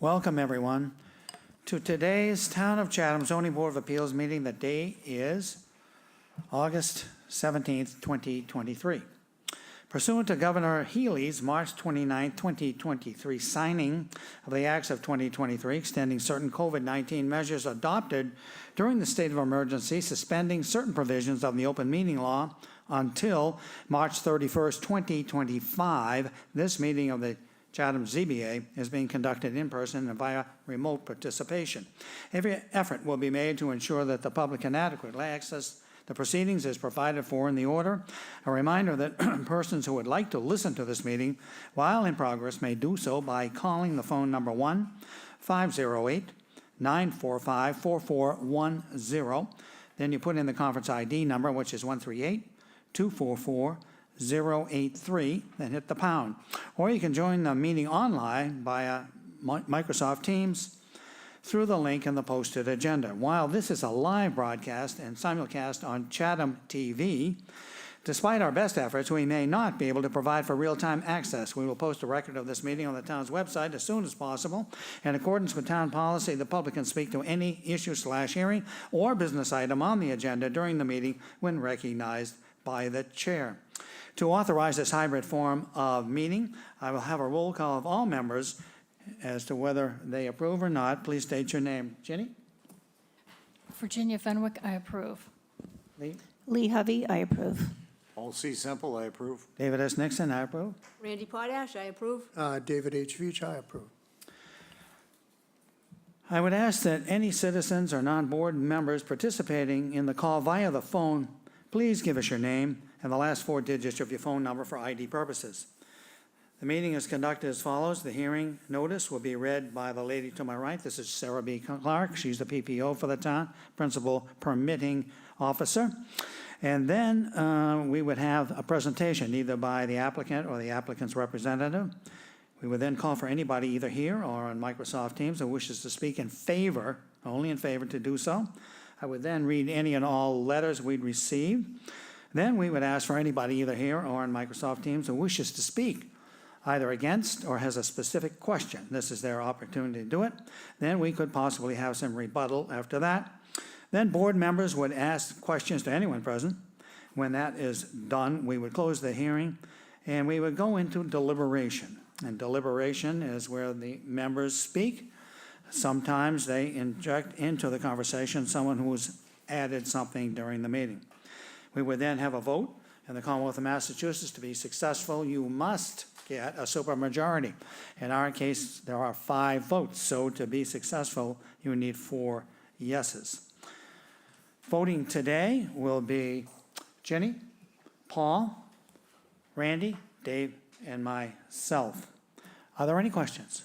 Welcome, everyone, to today's Town of Chatham Zoning Board of Appeals meeting. The date is August 17th, 2023. Pursuant to Governor Healy's March 29, 2023 signing of the Acts of 2023 extending certain COVID-19 measures adopted during the state of emergency, suspending certain provisions of the open meeting law until March 31st, 2025, this meeting of the Chatham ZBA is being conducted in person and via remote participation. Every effort will be made to ensure that the public can adequately access the proceedings as provided for in the order. A reminder that persons who would like to listen to this meeting while in progress may do so by calling the phone number 1-508-945-4410. Then you put in the conference ID number, which is 138-244-083, then hit the pound. Or you can join the meeting online via Microsoft Teams through the link in the posted agenda. While this is a live broadcast and simulcast on Chatham TV, despite our best efforts, we may not be able to provide for real-time access. We will post a record of this meeting on the town's website as soon as possible. In accordance with town policy, the public can speak to any issue/hearing or business item on the agenda during the meeting when recognized by the chair. To authorize this hybrid form of meeting, I will have a roll call of all members as to whether they approve or not. Please state your name. Jenny? Virginia Fenwick, I approve. Lee? Lee Hovey, I approve. Paul C. Semple, I approve. David S. Nixon, I approve. Randy Potash, I approve. David H. Veach, I approve. I would ask that any citizens or non-board members participating in the call via the phone, please give us your name and the last 4 digits of your phone number for ID purposes. The meeting is conducted as follows. The hearing notice will be read by the lady to my right. This is Sarah B. Clark. She's the PPO for the town, Principal Permitting Officer. And then we would have a presentation either by the applicant or the applicant's representative. We would then call for anybody either here or on Microsoft Teams who wishes to speak in favor, only in favor to do so. I would then read any and all letters we'd received. Then we would ask for anybody either here or on Microsoft Teams who wishes to speak either against or has a specific question. This is their opportunity to do it. Then we could possibly have some rebuttal after that. Then board members would ask questions to anyone present. When that is done, we would close the hearing and we would go into deliberation. And deliberation is where the members speak. Sometimes they inject into the conversation someone who's added something during the meeting. We would then have a vote in the Commonwealth of Massachusetts. To be successful, you must get a supermajority. In our case, there are 5 votes, so to be successful, you need 4 yeses. Voting today will be Jenny, Paul, Randy, Dave, and myself. Are there any questions?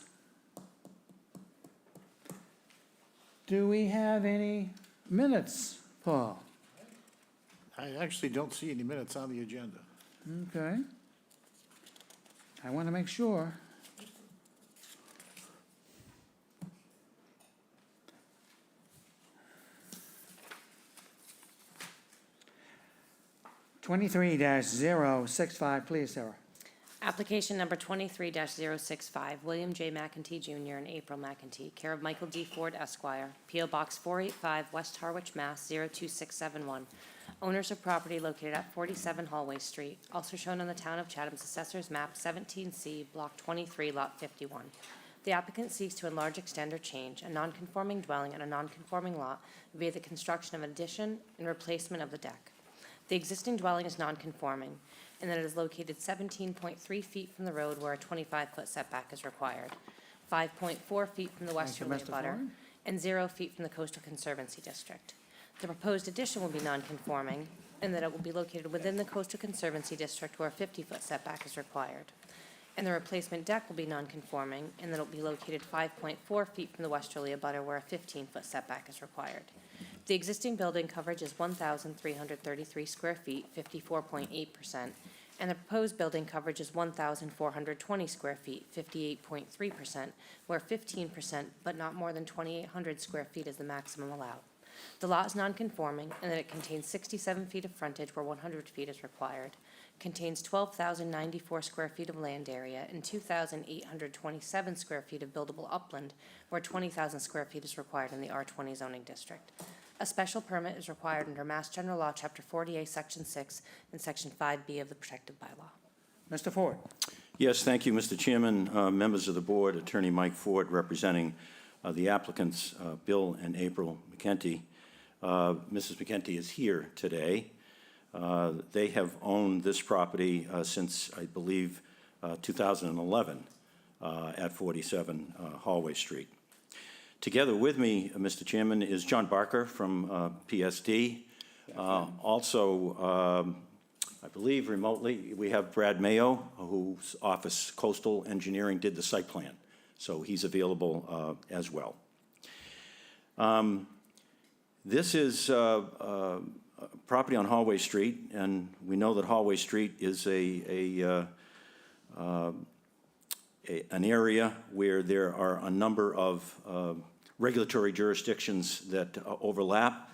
Do we have any minutes, Paul? I actually don't see any minutes on the agenda. Okay. I want to make sure. (23-065), please, Sarah. Application number 23-065, William J. McEntee Jr. and April McEntee, care of Michael D. Ford, Esquire, P.O. Box 485, West Harwich, Mass. 02671. Owners of property located at 47 Hallway Street, also shown on the Town of Chatham's Assessor's Map 17C, Block 23, Lot 51. The applicant seeks to enlarge, extend, or change a non-conforming dwelling on a non-conforming lot via the construction of an addition and replacement of the deck. The existing dwelling is non-conforming in that it is located 17.3 feet from the road where a 25-foot setback is required, 5.4 feet from the westerly abutter, and 0 feet from the Coastal Conservancy District. The proposed addition will be non-conforming in that it will be located within the Coastal Conservancy District where a 50-foot setback is required. And the replacement deck will be non-conforming in that it will be located 5.4 feet from the westerly abutter where a 15-foot setback is required. The existing building coverage is 1,333 square feet, 54.8%, and the proposed building coverage is 1,420 square feet, 58.3%, where 15%, but not more than 2,800 square feet is the maximum allowed. The lot is non-conforming in that it contains 67 feet of frontage where 100 feet is required, contains 12,094 square feet of land area and 2,827 square feet of buildable upland, where 20,000 square feet is required in the R20 zoning district. A special permit is required under Mass General Law, Chapter 48, Section 6, and Section 5B of the protected bylaw. Mr. Ford. Yes, thank you, Mr. Chairman, members of the board, Attorney Mike Ford representing the applicants, Bill and April McKenty. Mrs. McKenty is here today. They have owned this property since, I believe, 2011 at 47 Hallway Street. Together with me, Mr. Chairman, is John Barker from PSD. Also, I believe remotely, we have Brad Mayo, whose office, Coastal Engineering, did the site plan. So he's available as well. This is property on Hallway Street, and we know that Hallway Street is an area where there are a number of regulatory jurisdictions that overlap.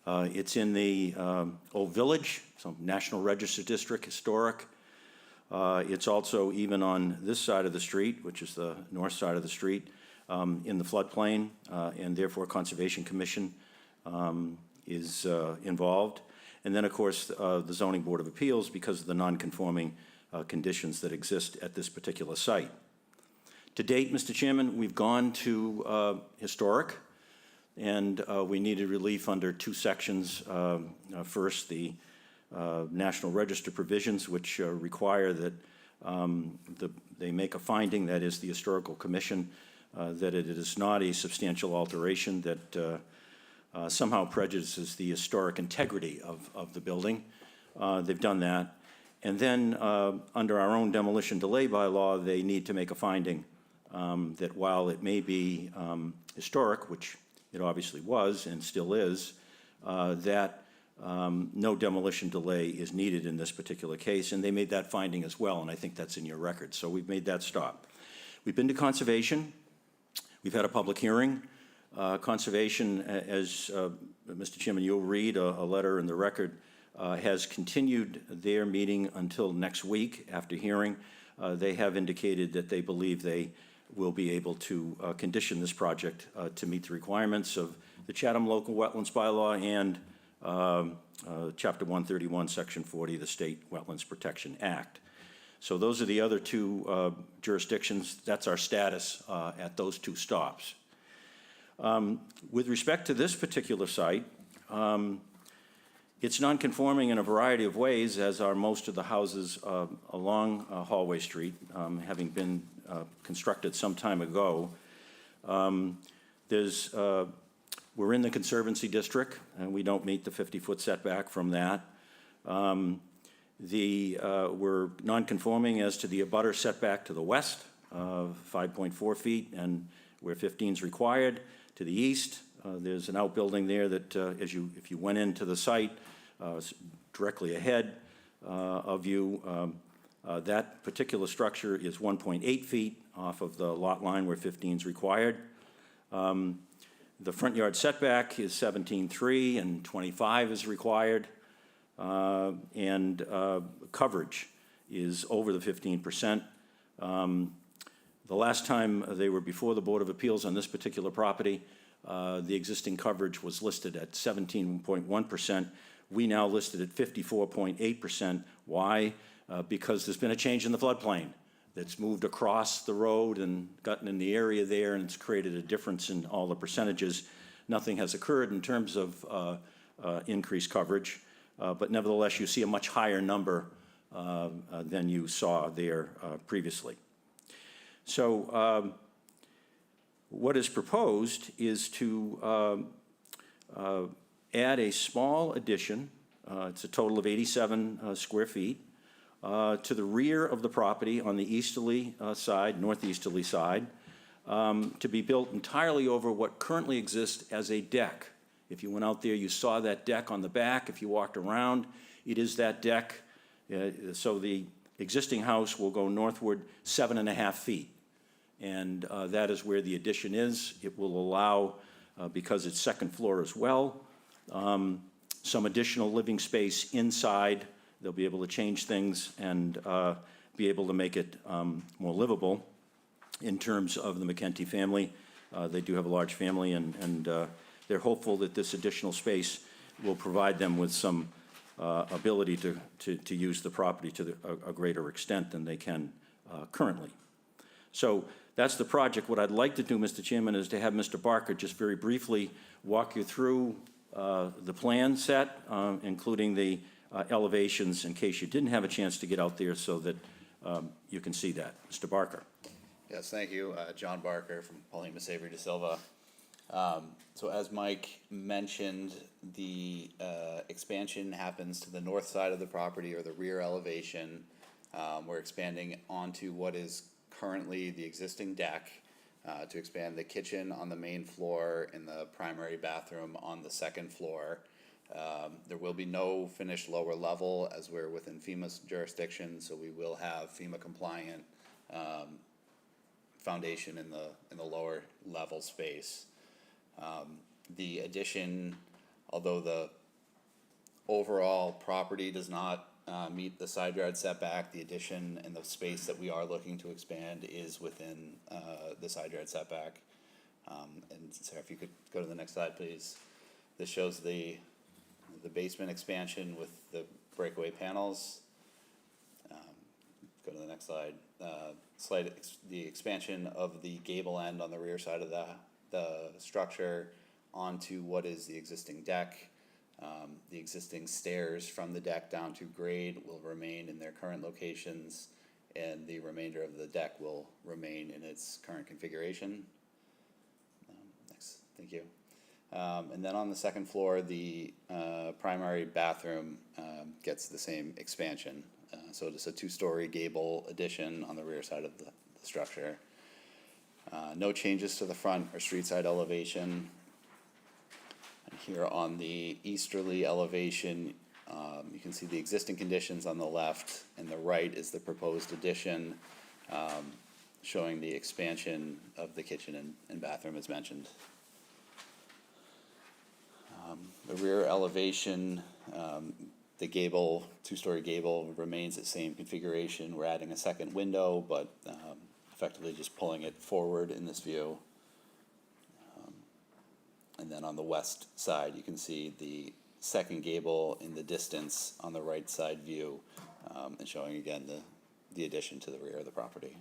It's in the Old Village, some National Register District, historic. It's also even on this side of the street, which is the north side of the street, in the floodplain, and therefore Conservation Commission is involved. And then, of course, the Zoning Board of Appeals because of the non-conforming conditions that exist at this particular site. To date, Mr. Chairman, we've gone to historic, and we needed relief under two sections. First, the National Register provisions, which require that they make a finding, that is the Historical Commission, that it is not a substantial alteration that somehow prejudices the historic integrity of the building. They've done that. And then under our own demolition delay bylaw, they need to make a finding that while it may be historic, which it obviously was and still is, that no demolition delay is needed in this particular case. And they made that finding as well, and I think that's in your record. So we've made that stop. We've been to Conservation. We've had a public hearing. Conservation, as Mr. Chairman, you'll read a letter in the record, has continued their meeting until next week after hearing. They have indicated that they believe they will be able to condition this project to meet the requirements of the Chatham Local Wetlands Bylaw and Chapter 131, Section 40 of the State Wetlands Protection Act. So those are the other two jurisdictions. That's our status at those two stops. With respect to this particular site, it's non-conforming in a variety of ways, as are most of the houses along Hallway Street, having been constructed some time ago. We're in the Conservancy District, and we don't meet the 50-foot setback from that. We're non-conforming as to the abutter setback to the west, 5.4 feet, and where 15 is required. To the east, there's an outbuilding there that, if you went into the site, directly ahead of you, that particular structure is 1.8 feet off of the lot line where 15 is required. The front yard setback is 17.3 and 25 is required. And coverage is over the 15%. The last time they were before the Board of Appeals on this particular property, the existing coverage was listed at 17.1%. We now listed at 54.8%. Why? Because there's been a change in the floodplain that's moved across the road and gotten in the area there, and it's created a difference in all the percentages. Nothing has occurred in terms of increased coverage, but nevertheless, you see a much higher number than you saw there previously. So what is proposed is to add a small addition, it's a total of 87 square feet, to the rear of the property on the easterly side, northeasterly side, to be built entirely over what currently exists as a deck. If you went out there, you saw that deck on the back. If you walked around, it is that deck. So the existing house will go northward 7.5 feet. And that is where the addition is. It will allow, because it's second floor as well, some additional living space inside They'll be able to change things and be able to make it more livable. In terms of the McKenty family, they do have a large family, and they're hopeful that this additional space will provide them with some ability to use the property to a greater extent than they can currently. So that's the project. What I'd like to do, Mr. Chairman, is to have Mr. Barker just very briefly walk you through the plan set, including the elevations, in case you didn't have a chance to get out there, so that you can see that. Mr. Barker. Yes, thank you. John Barker from Paulina Savory de Silva. So as Mike mentioned, the expansion happens to the north side of the property, or the rear elevation. We're expanding onto what is currently the existing deck to expand the kitchen on the main floor and the primary bathroom on the second floor. There will be no finished lower level, as we're within FEMA's jurisdiction, so we will have FEMA compliant foundation in the lower level space. The addition, although the overall property does not meet the side yard setback, the addition and the space that we are looking to expand is within the side yard setback. And Sarah, if you could go to the next slide, please. This shows the basement expansion with the breakaway panels. Go to the next slide. The expansion of the gable end on the rear side of the structure onto what is the existing deck. The existing stairs from the deck down to grade will remain in their current locations, and the remainder of the deck will remain in its current configuration. Next, thank you. And then on the second floor, the primary bathroom gets the same expansion. So it's a two-story gable addition on the rear side of the structure. No changes to the front or street side elevation. And here on the easterly elevation, you can see the existing conditions on the left, and the right is the proposed addition, showing the expansion of the kitchen and bathroom as mentioned. The rear elevation, the gable, two-story gable, remains the same configuration. We're adding a second window, but effectively just pulling it forward in this view. And then on the west side, you can see the second gable in the distance on the right side view, and showing again the addition to the rear of the property.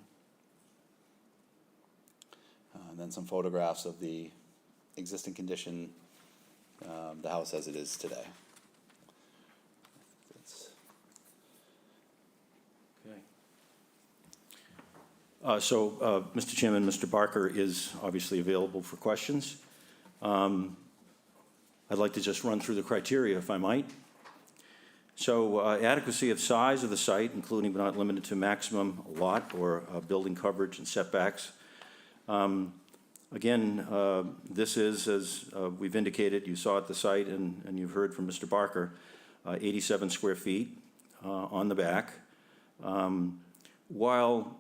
And then some photographs of the existing condition, the house as it is today. Mr. Chairman, Mr. Barker is obviously available for questions. I'd like to just run through the criteria, if I might. So adequacy of size of the site, including but not limited to maximum lot or building coverage and setbacks. Again, this is, as we've indicated, you saw at the site and you've heard from Mr. Barker, 87 square feet on the back. While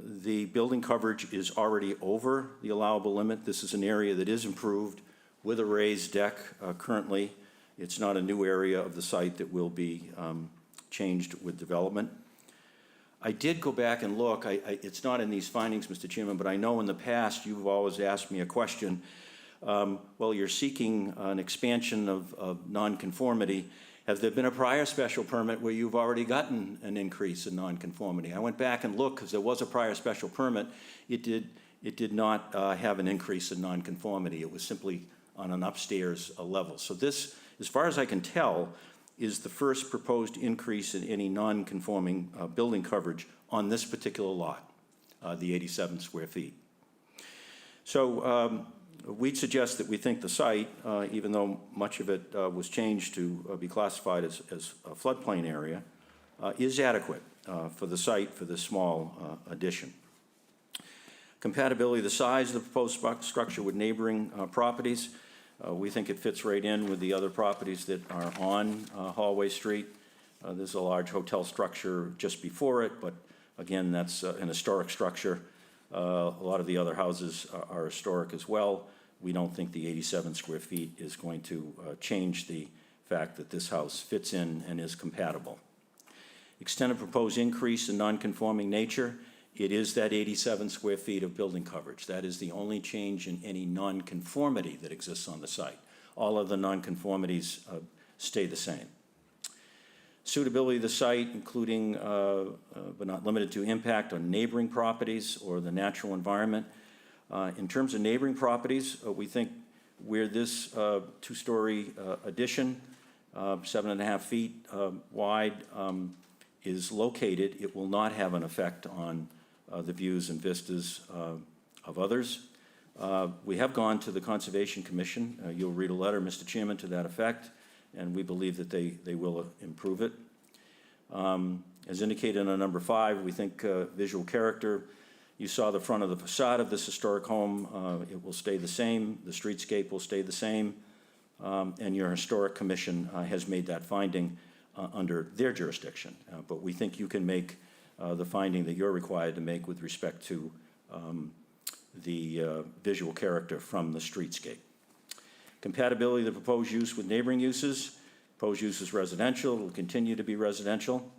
the building coverage is already over the allowable limit, this is an area that is improved with a raised deck currently. It's not a new area of the site that will be changed with development. I did go back and look. It's not in these findings, Mr. Chairman, but I know in the past you've always asked me a question. Well, you're seeking an expansion of nonconformity. Has there been a prior special permit where you've already gotten an increase in nonconformity? I went back and looked because there was a prior special permit. It did not have an increase in nonconformity. It was simply on an upstairs level. So this, as far as I can tell, is the first proposed increase in any non-conforming building coverage on this particular lot, the 87 square feet. So we'd suggest that we think the site, even though much of it was changed to be classified as a floodplain area, is adequate for the site for this small addition. Compatibility of the size of the proposed structure with neighboring properties. We think it fits right in with the other properties that are on Hallway Street. There's a large hotel structure just before it, but again, that's an historic structure. A lot of the other houses are historic as well. We don't think the 87 square feet is going to change the fact that this house fits in and is compatible. Extent of proposed increase in non-conforming nature, it is that 87 square feet of building coverage. That is the only change in any non-conformity that exists on the site. All other non-conformities stay the same. Suitability of the site, including but not limited to impact on neighboring properties or the natural environment. In terms of neighboring properties, we think where this two-story addition, 7.5 feet wide, is located, it will not have an effect on the views and vistas of others. We have gone to the Conservation Commission. You'll read a letter, Mr. Chairman, to that effect, and we believe that they will improve it. As indicated on number 5, we think visual character. You saw the front of the facade of this historic home. It will stay the same. The streetscape will stay the same. And your Historic Commission has made that finding under their jurisdiction. But we think you can make the finding that you're required to make with respect to the visual character from the streetscape. Compatibility of the proposed use with neighboring uses. Proposed use is residential. It will continue to be residential.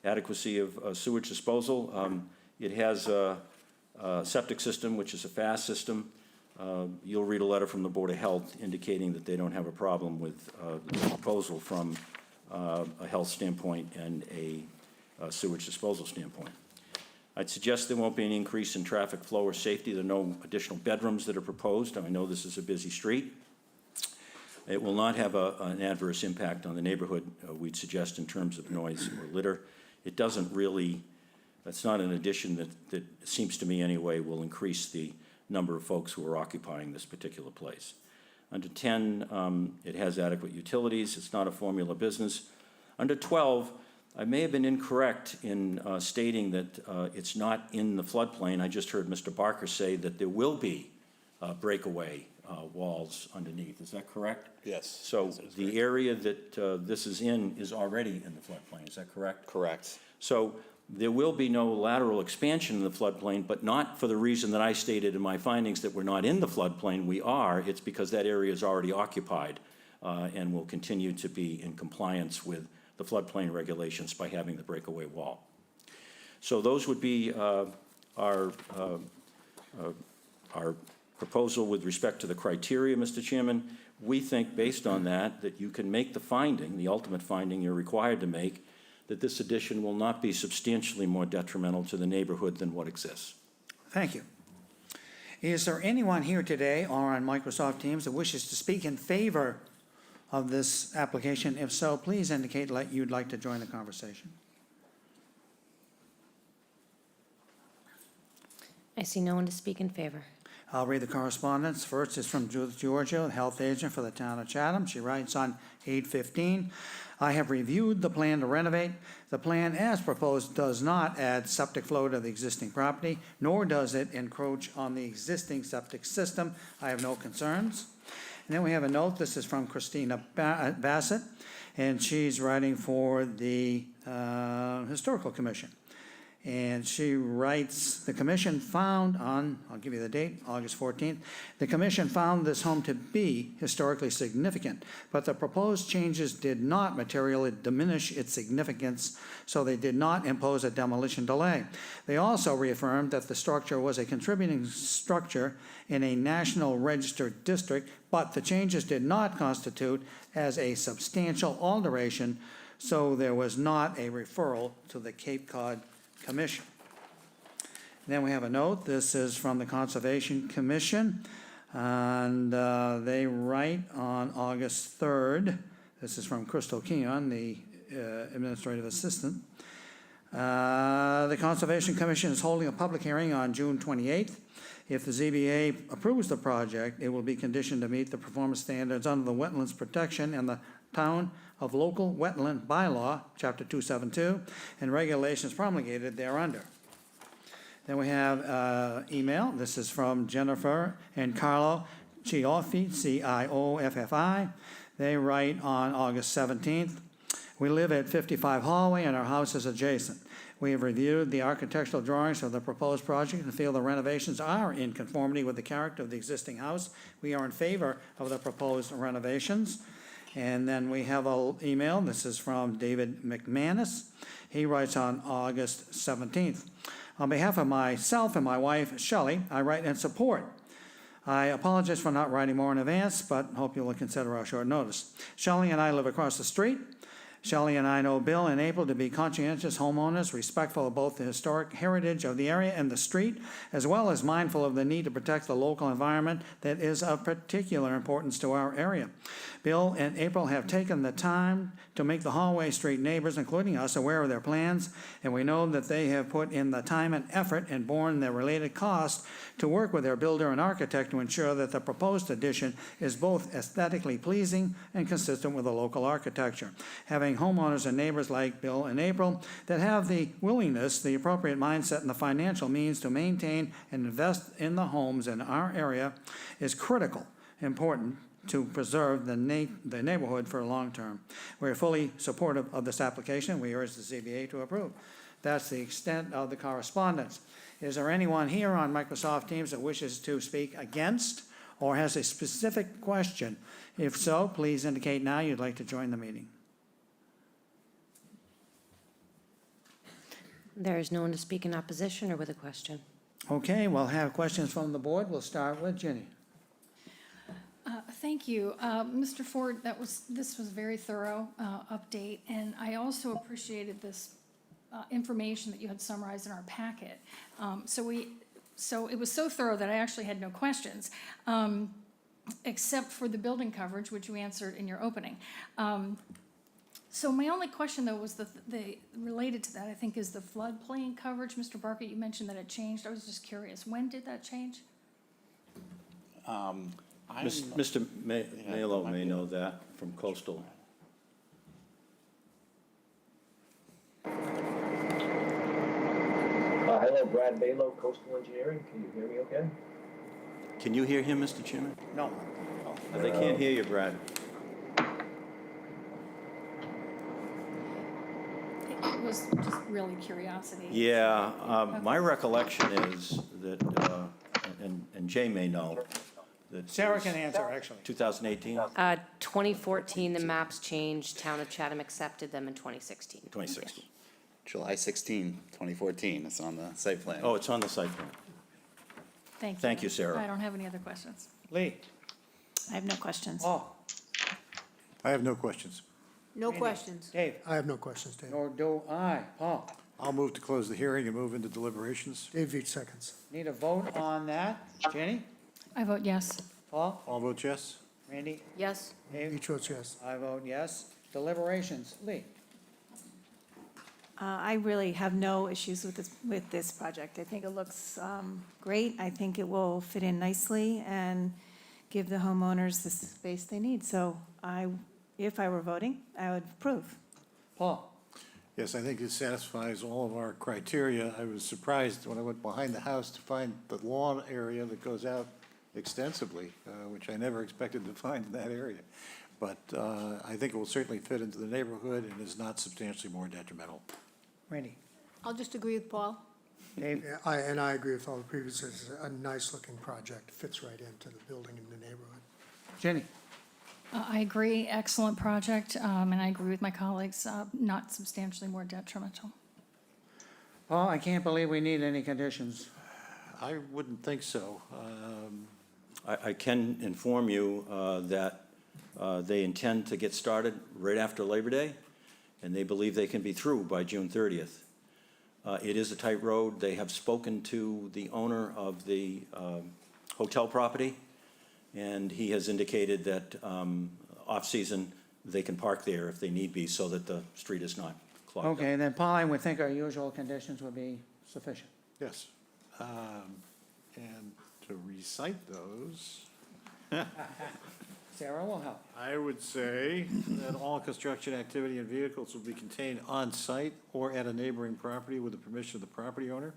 Adequacy of sewage disposal. It has a septic system, which is a fast system. You'll read a letter from the Board of Health indicating that they don't have a problem with the proposal from a health standpoint and a sewage disposal standpoint. I'd suggest there won't be any increase in traffic flow or safety. There are no additional bedrooms that are proposed. I know this is a busy street. It will not have an adverse impact on the neighborhood, we'd suggest, in terms of noise or litter. It doesn't really, that's not an addition that seems to me anyway will increase the number of folks who are occupying this particular place. Under 10, it has adequate utilities. It's not a formula business. Under 12, I may have been incorrect in stating that it's not in the floodplain. I just heard Mr. Barker say that there will be breakaway walls underneath. Is that correct? Yes. So the area that this is in is already in the floodplain. Is that correct? Correct. So there will be no lateral expansion in the floodplain, but not for the reason that I stated in my findings that we're not in the floodplain. We are. It's because that area is already occupied and will continue to be in compliance with the floodplain regulations by having the breakaway wall. So those would be our proposal with respect to the criteria, Mr. Chairman. We think, based on that, that you can make the finding, the ultimate finding you're required to make, that this addition will not be substantially more detrimental to the neighborhood than what exists. Thank you. Is there anyone here today or on Microsoft Teams that wishes to speak in favor of this application? If so, please indicate you'd like to join the conversation. I see no one to speak in favor. I'll read the correspondence. First is from Judith Giorgio, the health agent for the town of Chatham. She writes on 8/15, I have reviewed the plan to renovate. The plan as proposed does not add septic flow to the existing property, nor does it encroach on the existing septic system. I have no concerns. And then we have a note. This is from Christina Bassett, and she's writing for the Historical Commission. And she writes, the commission found on, I'll give you the date, August 14th, the commission found this home to be historically significant, but the proposed changes did not materially diminish its significance, so they did not impose a demolition delay. They also reaffirmed that the structure was a contributing structure in a National Register district, but the changes did not constitute as a substantial alteration, so there was not a referral to the Cape Cod Commission. Then we have a note. This is from the Conservation Commission, and they write on August 3rd. This is from Crystal Keon, the administrative assistant. The Conservation Commission is holding a public hearing on June 28th. If the ZBA approves the project, it will be conditioned to meet the performance standards under the Wetlands Protection and the Town of Local Wetland Bylaw, Chapter 272, and regulations promulgated thereunder. Then we have email. This is from Jennifer and Carlo Cioffi, C-I-O-F-F-I. They write on August 17th, we live at 55 Hallway and our house is adjacent. We have reviewed the architectural drawings of the proposed project and feel the renovations are in conformity with the character of the existing house. We are in favor of the proposed renovations. And then we have an email. This is from David McManus. He writes on August 17th. On behalf of myself and my wife, Shelley, I write in support. I apologize for not writing more in advance, but hope you will consider our short notice. Shelley and I live across the street. Shelley and I know Bill and April to be conscientious homeowners, respectful of both the historic heritage of the area and the street, as well as mindful of the need to protect the local environment that is of particular importance to our area. Bill and April have taken the time to make the Hallway Street neighbors, including us, aware of their plans, and we know that they have put in the time and effort and borne the related cost to work with their builder and architect to ensure that the proposed addition is both aesthetically pleasing and consistent with the local architecture. Having homeowners and neighbors like Bill and April that have the willingness, the appropriate mindset, and the financial means to maintain and invest in the homes in our area is critical, important to preserve the neighborhood for long term. We're fully supportive of this application. We urge the ZBA to approve. That's the extent of the correspondence. Is there anyone here on Microsoft Teams that wishes to speak against or has a specific question? If so, please indicate now you'd like to join the meeting. There is no one to speak in opposition or with a question. Okay, we'll have questions from the board. We'll start with Ginny. Thank you. Mr. Ford, this was a very thorough update, and I also appreciated this information that you had summarized in our packet. So it was so thorough that I actually had no questions, except for the building coverage, which you answered in your opening. So my only question, though, was the related to that, I think, is the floodplain coverage. Mr. Barker, you mentioned that it changed. I was just curious. When did that change? Mr. Melo may know that from Coastal. Hello, Brad Balo, Coastal Engineering. Can you hear me okay? Can you hear him, Mr. Chairman? No. They can't hear you, Brad. It was just really curiosity. Yeah, my recollection is that, and Jay may know, that Sarah can answer, actually. 2018, 2014, the maps changed. Town of Chatham accepted them in 2016. 2016. July 16, 2014, it's on the site plan. Oh, it's on the site plan. Thank you. Thank you, Sarah. I don't have any other questions. Lee? I have no questions. Paul? I have no questions. No questions. Dave? I have no questions, Dave. Nor do I. Paul? I'll move to close the hearing and move into deliberations. Dave Veach seconds. Need a vote on that? Jenny? I vote yes. Paul? All vote yes? Randy? Yes. Dave? Veach votes yes. I vote yes. Deliberations. Lee? I really have no issues with this project. I think it looks great. I think it will fit in nicely and give the homeowners the space they need. So if I were voting, I would approve. Paul? Yes, I think it satisfies all of our criteria. I was surprised when I went behind the house to find the lawn area that goes out extensively, which I never expected to find in that area. But I think it will certainly fit into the neighborhood and is not substantially more detrimental. Randy? I'll just agree with Paul. Dave? Yeah, I agree with all the previous, it's a nice-looking project, fits right into the building and the neighborhood. Jenny? I agree, excellent project, and I agree with my colleagues, not substantially more detrimental. Paul, I can't believe we need any conditions. I wouldn't think so. I can inform you that they intend to get started right after Labor Day, and they believe they can be through by June 30th. It is a tight road. They have spoken to the owner of the hotel property, and he has indicated that off-season, they can park there if they need be so that the street is not clogged up. Okay, then Paul, I would think our usual conditions would be sufficient. Yes. And to recite those, Sarah will help. I would say that all construction activity and vehicles will be contained on-site or at a neighboring property with the permission of the property owner.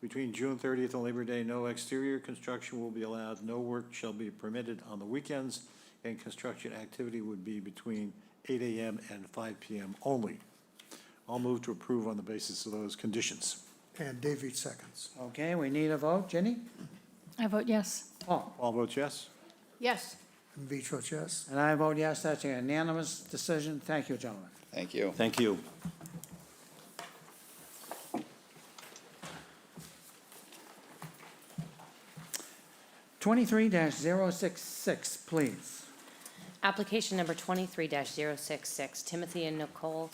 Between June 30th and Labor Day, no exterior construction will be allowed, no work shall be permitted on the weekends, and construction activity would be between 8 a.m. and 5 p.m. only. I'll move to approve on the basis of those conditions. And Dave Veach seconds. Okay, we need a vote. Jenny? I vote yes. Paul? All votes yes? Yes. In vitro, yes. And I vote yes, that's a unanimous decision. Thank you, gentlemen. Thank you. Thank you. Twenty-three 66 please. Application number 23-066, Timothy and Nicole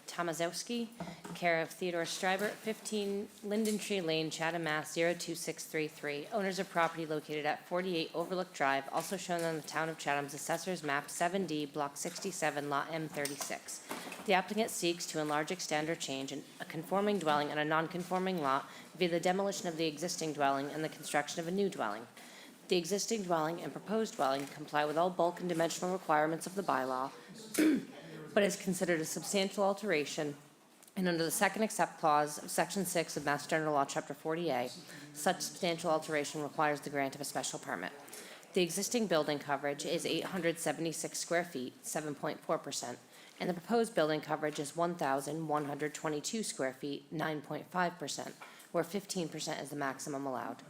Tomaszewski, care of Theodore Streiber, 15 Linden Tree Lane, Chatham, Mass. 02633. Owners of property located at 48 Overlook Drive, also shown on the Town of Chatham's Assessor's Map 7D, Block 67, Lot M36. The applicant seeks to enlarge, extend, or change a conforming dwelling on a non-conforming lot via the demolition of the existing dwelling and the construction of a new dwelling. The existing dwelling and proposed dwelling comply with all bulk and dimensional requirements of the bylaw, but is considered a substantial alteration, and under the second accept clause of Section 6 of Mass General Law, Chapter 40A, such substantial alteration requires the grant of a special permit. The existing building coverage is 876 square feet, 7.4%, and the proposed building coverage is 1,122 square feet, 9.5%, where 15% is the maximum allowed.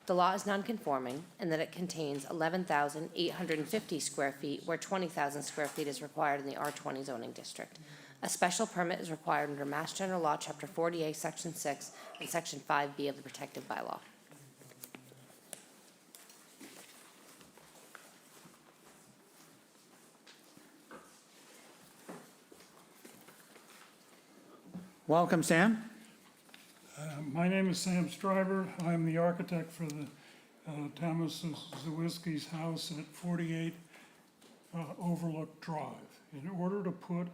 The lot is non-conforming in that it contains 11,850 square feet, where 20,000 square feet is required in the R20 zoning district. A special permit is required under Mass General Law, Chapter 48, Section 6, and Section 5B of the protective bylaw. Welcome, Sam. My name is Sam Streiber. I'm the architect for the Thomas Zawiski's house at 48 Overlook Drive. In order to put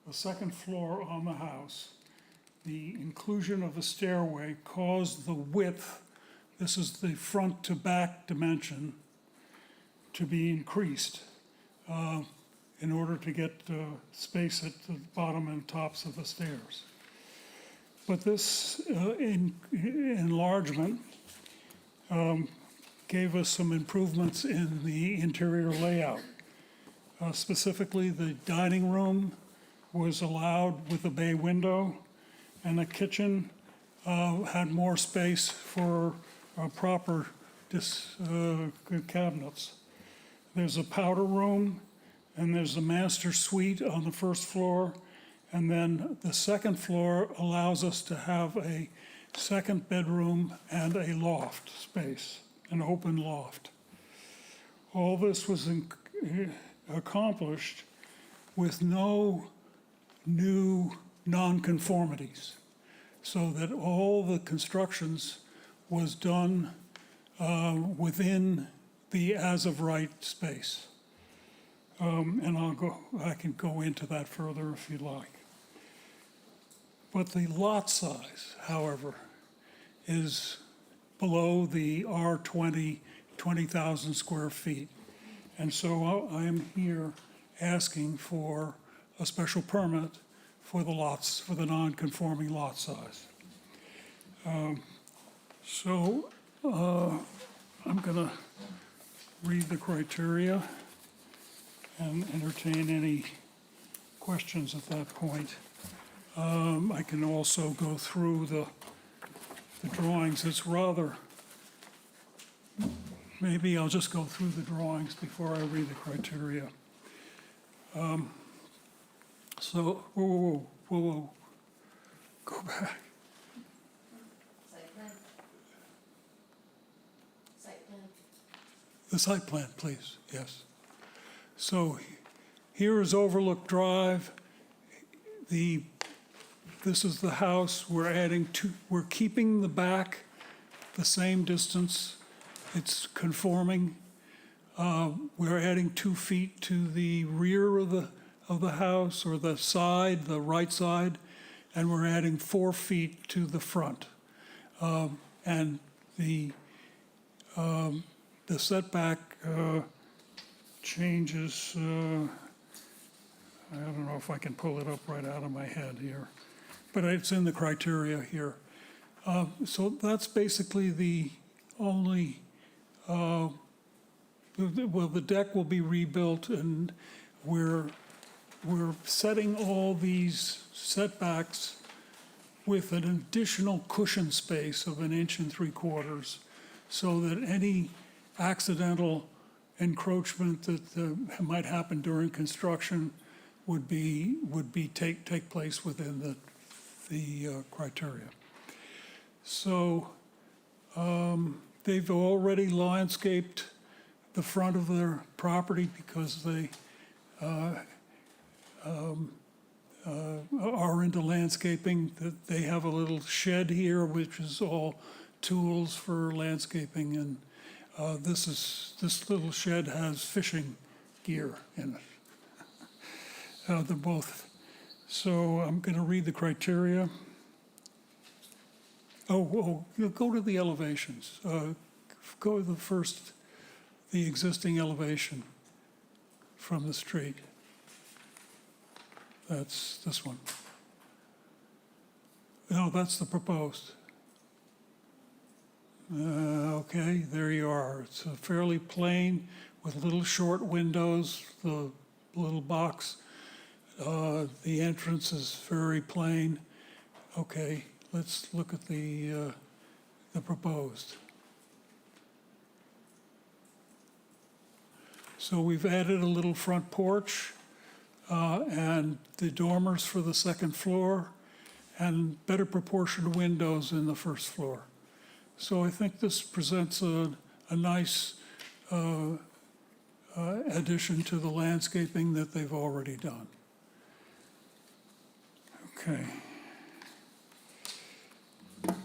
a second floor on the house, the inclusion of a stairway caused the width, this is the front to back dimension, to be increased in order to get space at the bottom and tops of the stairs. But this enlargement gave us some improvements in the interior layout. Specifically, the dining room was allowed with a bay window, and the kitchen had more space for proper cabinets. There's a powder room, and there's a master suite on the first floor. And then the second floor allows us to have a second bedroom and a loft space, an open loft. All this was accomplished with no new nonconformities, so that all the constructions was done within the as-of-right space. And I can go into that further if you like. But the lot size, however, is below the R20, 20,000 square feet. And so I am here asking for a special permit for the lots, for the non-conforming lot size. I'm gonna read the criteria and entertain any questions at that point. I can also go through the drawings. It's rather, maybe I'll just go through the drawings before I read the criteria. Whoa, go back. The site plan, please, yes. So here is Overlook Drive. This is the house. We're keeping the back the same distance. It's conforming. We're adding 2 feet to the rear of the house, or the side, the right side, and we're adding 4 feet to the front. And the setback changes, I don't know if I can pull it up right out of my head here, but it's in the criteria here. So that's basically the only, well, the deck will be rebuilt, and we're setting all these setbacks with an additional cushion space of 1 3/4 inches, so that any accidental encroachment that might happen during construction would take place within the criteria. So they've already landscaped the front of their property because they are into landscaping. That they have a little shed here, which is all tools for landscaping, and this little shed has fishing gear in it. They're both. So I'm going to read the criteria. You go to the elevations. Go to the existing elevation from the street. That's this one. No, that's the proposed. Okay, there you are. It's fairly plain with little short windows, the little box. The entrance is very plain. Okay, let's look at the proposed. So we've added a little front porch and the dormers for the second floor and better proportioned windows in the first floor. So I think this presents a nice addition to the landscaping that they've already done. Okay.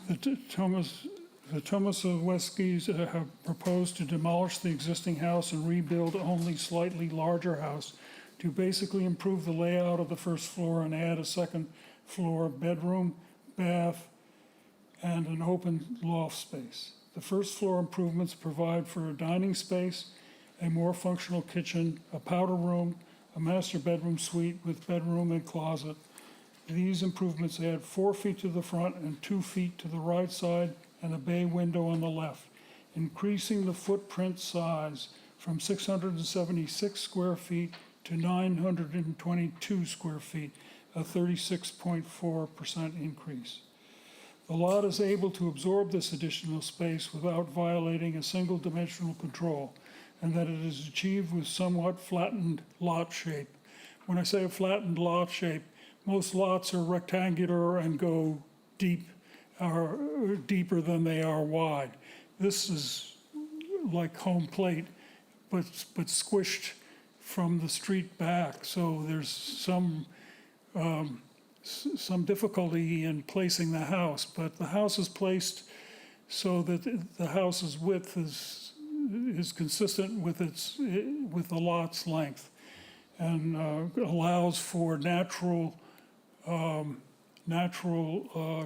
The Tomasowskis have proposed to demolish the existing house and rebuild only slightly larger house to basically improve the layout of the first floor and add a second floor bedroom, bath, and an open loft space. The first floor improvements provide for a dining space, a more functional kitchen, a powder room, a master bedroom suite with bedroom and closet. These improvements add 4 feet to the front and 2 feet to the right side and a bay window on the left, increasing the footprint size from 676 square feet to 922 square feet, a 36.4% increase. The lot is able to absorb this additional space without violating a single dimensional control, and that it is achieved with somewhat flattened lot shape. When I say a flattened lot shape, most lots are rectangular and go deep, are deeper than they are wide. This is like home plate, but squished from the street back. So there's some difficulty in placing the house, but the house is placed so that the house's width is consistent with the lot's length, and allows for natural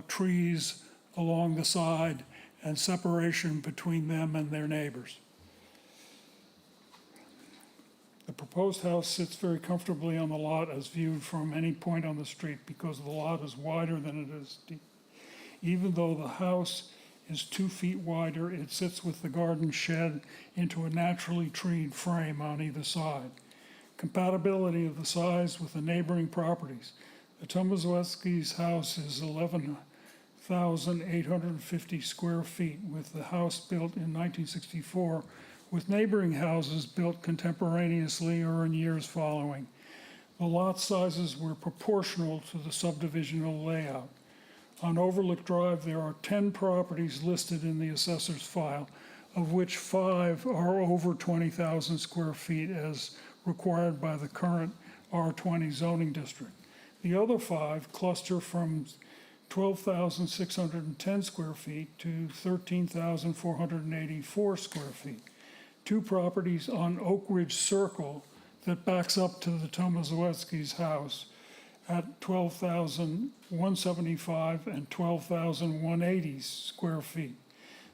trees along the side and separation between them and their neighbors. The proposed house sits very comfortably on the lot as viewed from any point on the street because the lot is wider than it is deep. Even though the house is 2 feet wider, it sits with the garden shed into a naturally treed frame on either side. Compatibility of the size with the neighboring properties. The Tomaszewski's house is 11,850 square feet, with the house built in 1964, with neighboring houses built contemporaneously or in years following. The lot sizes were proportional to the subdivisional layout. On Overlook Drive, there are 10 properties listed in the assessor's file, of which 5 are over 20,000 square feet as required by the current R20 zoning district. The other 5 cluster from 12,610 square feet to 13,484 square feet. 2 properties on Oak Ridge Circle that backs up to the Tomaszewski's house at 12,175 and 12,180 square feet.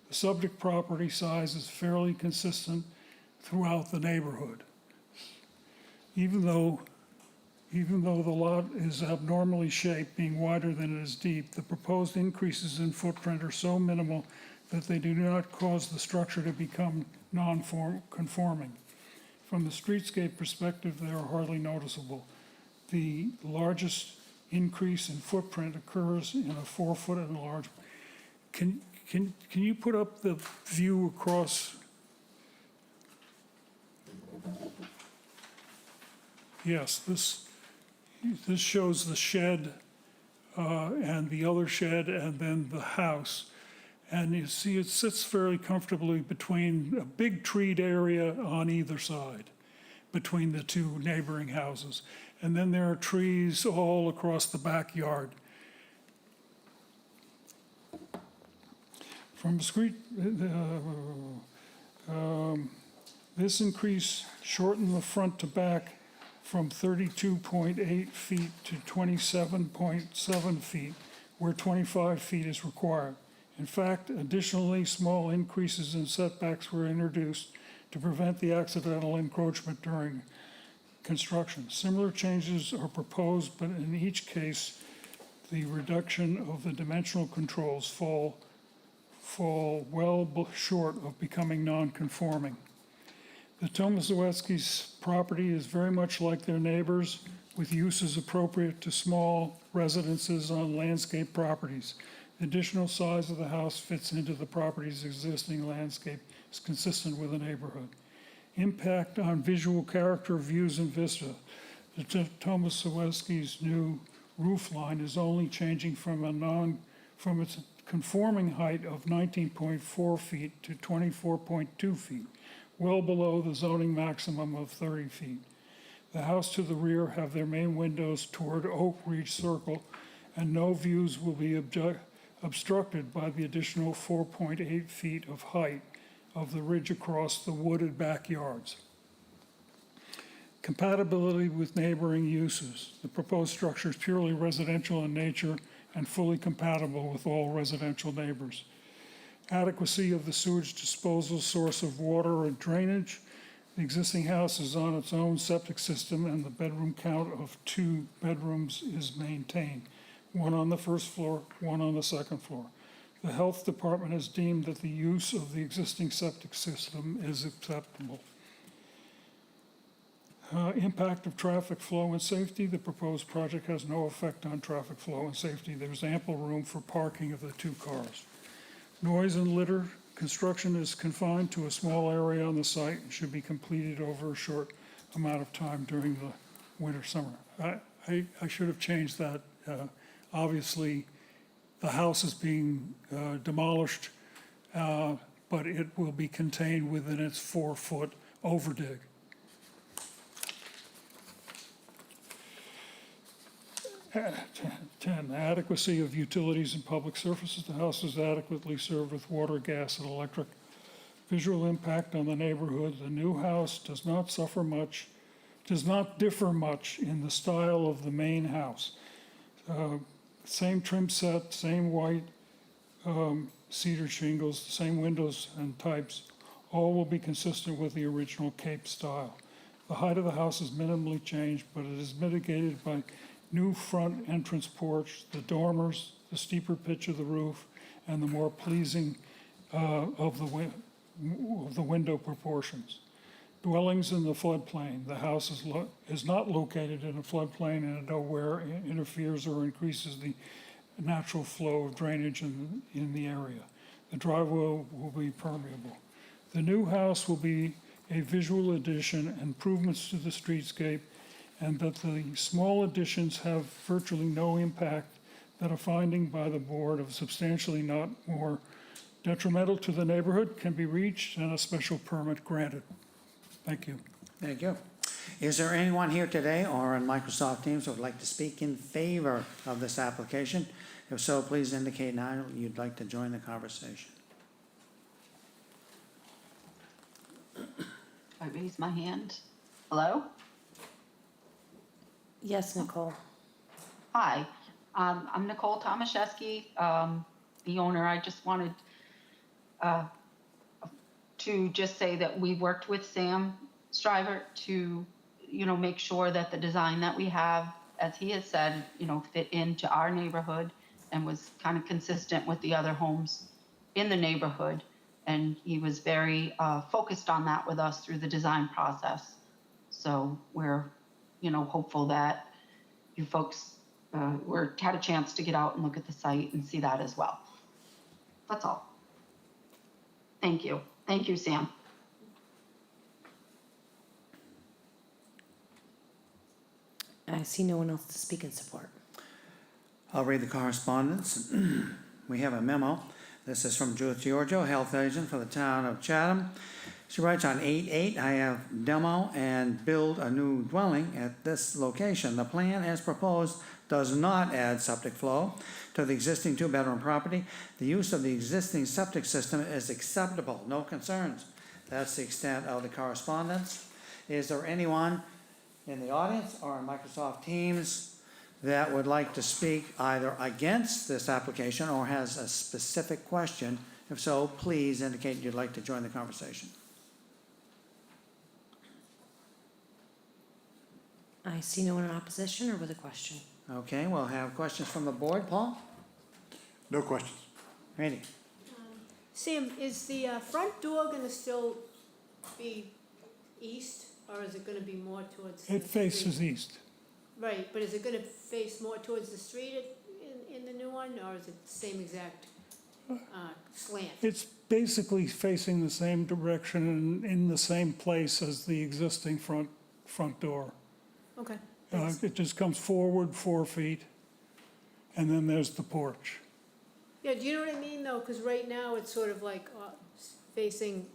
The subject property size is fairly consistent throughout the neighborhood. Even though the lot is abnormally shaped, being wider than it is deep, the proposed increases in footprint are so minimal that they do not cause the structure to become non-conforming. From the streetscape perspective, they are hardly noticeable. The largest increase in footprint occurs in a 4-foot enlargement. Can you put up the view across Yes, this shows the shed and the other shed and then the house. And you see it sits fairly comfortably between a big treed area on either side, between the two neighboring houses. And then there are trees all across the backyard. From the street, this increase shortened the front to back from 32.8 feet to 27.7 feet, where 25 feet is required. In fact, additionally, small increases in setbacks were introduced to prevent the accidental encroachment during construction. Similar changes are proposed, but in each case, the reduction of the dimensional controls fall well short of becoming non-conforming. The Tomaszewski's property is very much like their neighbors, with uses appropriate to small residences on landscape properties. The additional size of the house fits into the property's existing landscape, is consistent with the neighborhood. Impact on visual character, views, and vista. The Tomaszewski's new roof line is only changing from its conforming height of 19.4 feet to 24.2 feet, well below the zoning maximum of 30 feet. The house to the rear have their main windows toward Oak Ridge Circle, and no views will be obstructed by the additional 4.8 feet of height of the ridge across the wooded backyards. Compatibility with neighboring uses. The proposed structure is purely residential in nature and fully compatible with all residential neighbors. Adequacy of the sewage disposal, source of water and drainage. The existing house is on its own septic system, and the bedroom count of 2 bedrooms is maintained, one on the first floor, one on the second floor. The health department has deemed that the use of the existing septic system is acceptable. Impact of traffic flow and safety. The proposed project has no effect on traffic flow and safety. There's ample room for parking of the 2 cars. Noise and litter. Construction is confined to a small area on the site and should be completed over a short amount of time during the winter, summer. I should have changed that. Obviously, the house is being demolished, but it will be contained within its 4-foot overdig. 10, adequacy of utilities and public services. The house is adequately served with water, gas, and electric. Visual impact on the neighborhood. The new house does not differ much in the style of the main house. Same trim set, same white cedar shingles, same windows and types. All will be consistent with the original Cape style. The height of the house is minimally changed, but it is mitigated by new front entrance porch, the dormers, the steeper pitch of the roof, and the more pleasing of the window proportions. Dwellings in the floodplain. The house is not located in a floodplain and in nowhere interferes or increases the natural flow of drainage in the area. The driveway will be permeable. The new house will be a visual addition, improvements to the streetscape, and that the small additions have virtually no impact, that a finding by the board of substantially not more detrimental to the neighborhood can be reached and a special permit granted. Thank you. Thank you. Is there anyone here today or on Microsoft Teams who would like to speak in favor of this application? If so, please indicate now you'd like to join the conversation. I raise my hand. Hello? Yes, Nicole. Hi, I'm Nicole Tomaszewski, the owner. I just wanted to just say that we worked with Sam Stryver to, make sure that the design that we have, as he has said, fit into our neighborhood and was kind of consistent with the other homes in the neighborhood. And he was very focused on that with us through the design process. So we're hopeful that you folks had a chance to get out and look at the site and see that as well. That's all. Thank you. Thank you, Sam. I see no one else to speak in support. I'll read the correspondence. We have a memo. This is from Judith Giorgio, Health Agent for the town of Chatham. She writes on 8/8, I have demo and build a new dwelling at this location. The plan as proposed does not add septic flow to the existing two-bedroom property. The use of the existing septic system is acceptable, no concerns. That's the extent of the correspondence. Is there anyone in the audience or on Microsoft Teams that would like to speak either against this application or has a specific question? If so, please indicate you'd like to join the conversation. I see no one in opposition or with a question. Okay, we'll have questions from the board. Paul? No questions. Randy? Sam, is the front door gonna still be east, or is it gonna be more towards the It faces street? east. Right, but is it gonna face more towards the street in the new one, or is it the same exact slant? It's basically facing the same direction and in the same place as the existing front door. Okay, thanks. It just comes forward 4 feet, and then there's the porch. Yeah, do you know what I mean, though? Because right now, it's sort of like facing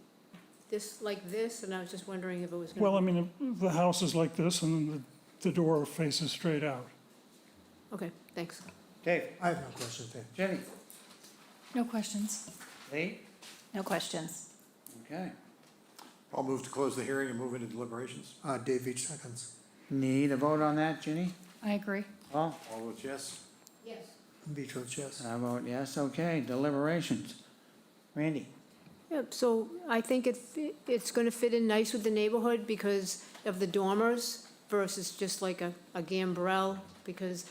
this, like this, and I was just wondering if it was gonna. Well, I mean, the house is like this, and the door faces straight out. Okay, thanks. Dave? I have no questions, Dave. Jenny? No questions. Lee? No questions. Okay. I'll move to close the hearing and move into deliberations. Dave Veach seconds. Need a vote on that, Ginny? I agree. Paul? All votes yes. Yes. Veach votes yes. I vote yes. Okay, deliberations. Randy? Yep, so I think it's gonna fit in nice with the neighborhood because of the dormers versus just like a gambrel, because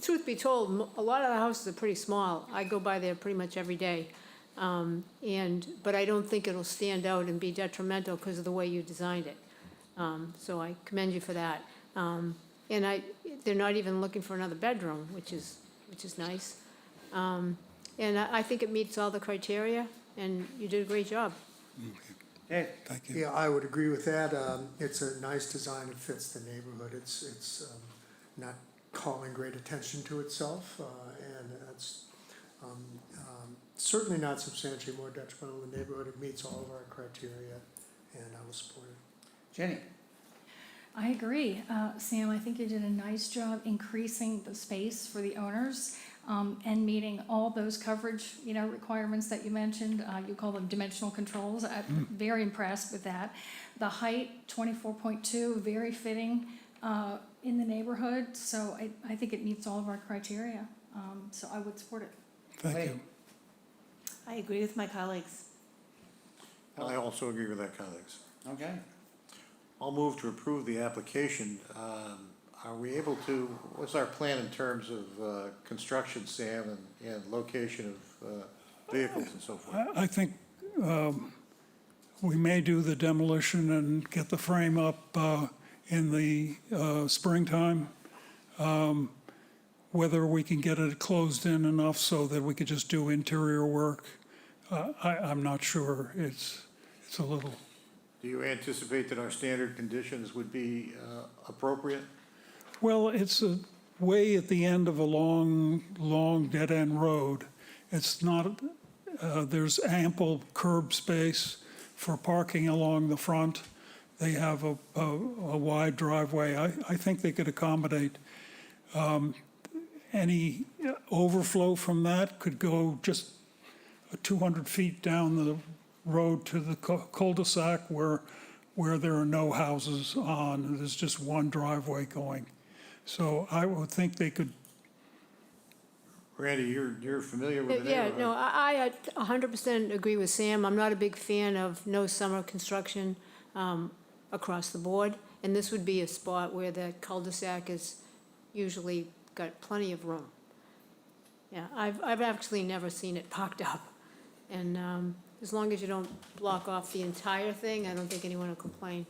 truth be told, a lot of the houses are pretty small. I go by there pretty much every day. But I don't think it'll stand out and be detrimental because of the way you designed it. So I commend you for that. They're not even looking for another bedroom, which is nice. And I think it meets all the criteria, and you did a great job. Dave? Thank you. Yeah, I would agree with that. It's a nice design. It fits the neighborhood. It's not calling great attention to itself, and it's certainly not substantially more detrimental to the neighborhood. It meets all of our criteria, and I will support it. Jenny? I agree. Sam, I think you did a nice job increasing the space for the owners and meeting all those coverage, requirements that you mentioned. You call them dimensional controls. I'm very impressed with that. The height, 24.2, very fitting in the neighborhood. So I think it meets all of our criteria. So I would support it. Thank you. I agree with my colleagues. And I also agree with that, colleagues. Okay. I'll move to approve the application. Are we able to, what's our plan in terms of construction, Sam, and location of vehicles and so forth? I think we may do the demolition and get the frame up in the springtime. Whether we can get it closed in enough so that we could just do interior work, I'm not sure. It's a little. Do you anticipate that our standard conditions would be appropriate? Well, it's way at the end of a long dead-end road. It's not, there's ample curb space for parking along the front. They have a wide driveway. I think they could accommodate any overflow from that could go just 200 feet down the road to the cul-de-sac where there are no houses on. There's just one driveway going. So I would think they could. Randy, you're familiar with the Yeah, neighborhood? no, I 100% agree with Sam. I'm not a big fan of no summer construction across the board. And this would be a spot where the cul-de-sac is usually got plenty of room. Yeah, I've actually never seen it parked up. And as long as you don't block off the entire thing, I don't think anyone will complain.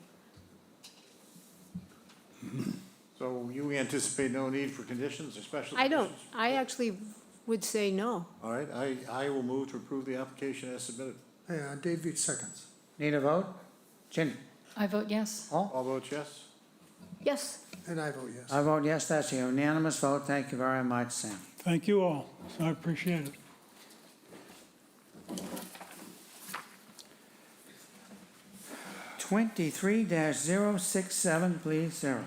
So you anticipate no need for conditions or special I conditions? don't. I actually would say no. All right, I will move to approve the application as submitted. Dave Veach seconds. Need a vote? Jenny? I vote yes. Paul? All votes yes? Yes. And I vote yes. I vote yes, that's a unanimous vote. Thank you very much, Sam. Thank you all. I appreciate it. 23-067, please, Sarah.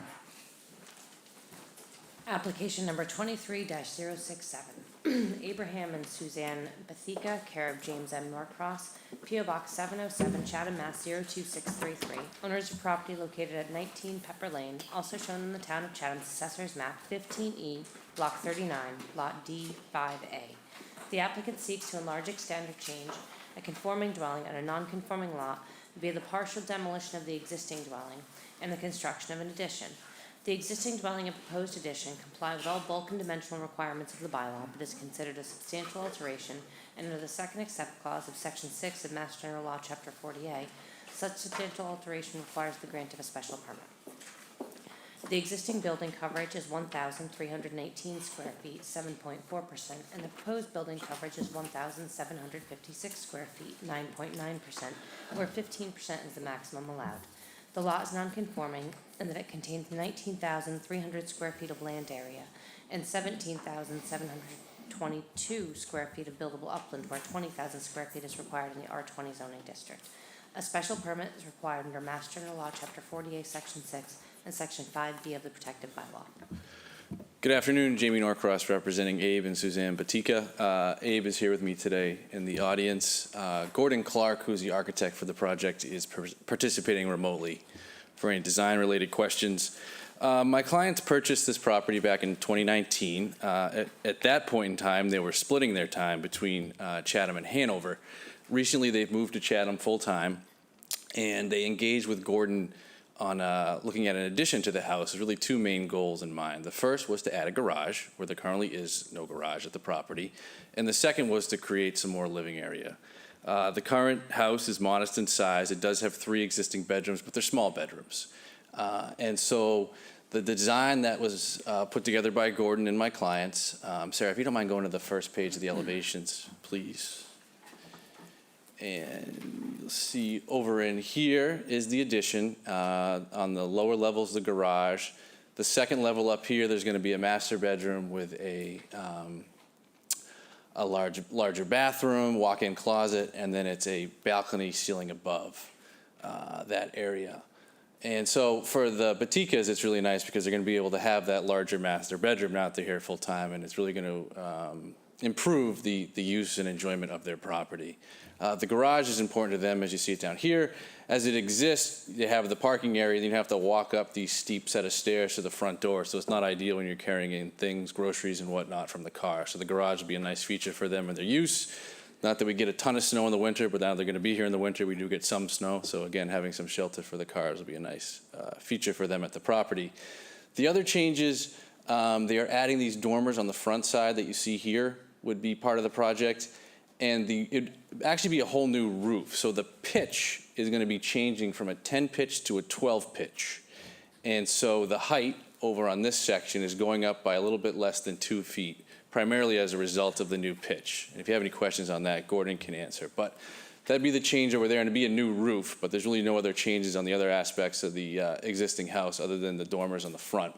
Application number 23-067. Abraham and Suzanne Bethika, care of James M. Norcross, P.O. Box 707, Chatham, Mass. 02633. Owners of property located at 19 Pepper Lane, also shown in the Town of Chatham's Assessor's Map 15E, Block 39, Lot D5A. The applicant seeks to enlarge, extend, or change a conforming dwelling on a non-conforming lot via the partial demolition of the existing dwelling and the construction of an addition. The existing dwelling and proposed addition comply with all bulk and dimensional requirements of the bylaw, but is considered a substantial alteration, and under the second except clause of Section 6 of Mass General Law, Chapter 40A, such substantial alteration requires the grant of a special permit. The existing building coverage is 1,318 square feet, 7.4%, and the proposed building coverage is 1,756 square feet, 9.9%, where 15% is the maximum allowed. The lot is non-conforming in that it contains 19,300 square feet of land area and 17,722 square feet of buildable upland, where 20,000 square feet is required in the R20 zoning district. A special permit is required under Mass General Law, Chapter 48, Section 6, and Section 5B of the protective bylaw. Good afternoon, Jamie Norcross representing Abe and Suzanne Bethika. Abe is here with me today in the audience. Gordon Clark, who's the architect for the project, is participating remotely for any design-related questions. My clients purchased this property back in 2019. At that point in time, they were splitting their time between Chatham and Hanover. Recently, they've moved to Chatham full-time, and they engaged with Gordon on looking at an addition to the house with really two main goals in mind. The first was to add a garage, where there currently is no garage at the property, and the second was to create some more living area. The current house is modest in size. It does have 3 existing bedrooms, but they're small bedrooms. And so the design that was put together by Gordon and my clients, Sarah, if you don't mind going to the first page of the elevations, please. And you'll see over in here is the addition. On the lower levels, the garage. The second level up here, there's going to be a master bedroom with a larger bathroom, walk-in closet, and then it's a balcony ceiling above that area. And so for the Betikas, it's really nice because they're going to be able to have that larger master bedroom now that they're here full-time, and it's really going to improve the use and enjoyment of their property. The garage is important to them, as you see it down here. As it exists, you have the parking area, then you have to walk up these steep set of stairs to the front door, so it's not ideal when you're carrying in things, groceries and whatnot from the car. So the garage will be a nice feature for them and their use. Not that we get a ton of snow in the winter, but now they're going to be here in the winter, we do get some snow. So again, having some shelter for the cars will be a nice feature for them at the property. The other changes, they are adding these dormers on the front side that you see here would be part of the project. And it'd actually be a whole new roof. So the pitch is going to be changing from a 10 pitch to a 12 pitch. And so the height over on this section is going up by a little bit less than 2 feet, primarily as a result of the new pitch. And if you have any questions on that, Gordon can answer. But that'd be the change over there, and it'd be a new roof, but there's really no other changes on the other aspects of the existing house other than the dormers on the front.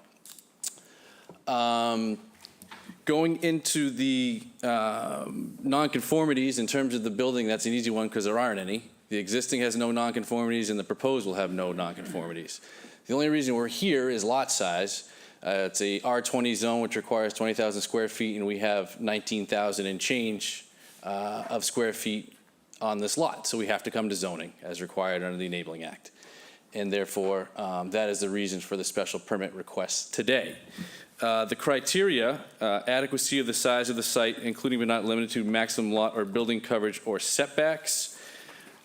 Going into the nonconformities in terms of the building, that's an easy one because there aren't any. The existing has no nonconformities, and the proposed will have no nonconformities. The only reason we're here is lot size. It's a R20 zone, which requires 20,000 square feet, and we have 19,000 and change of square feet on this lot. So we have to come to zoning as required under the Enabling Act. And therefore, that is the reason for the special permit request today. The criteria, adequacy of the size of the site, including but not limited to maximum lot or building coverage or setbacks.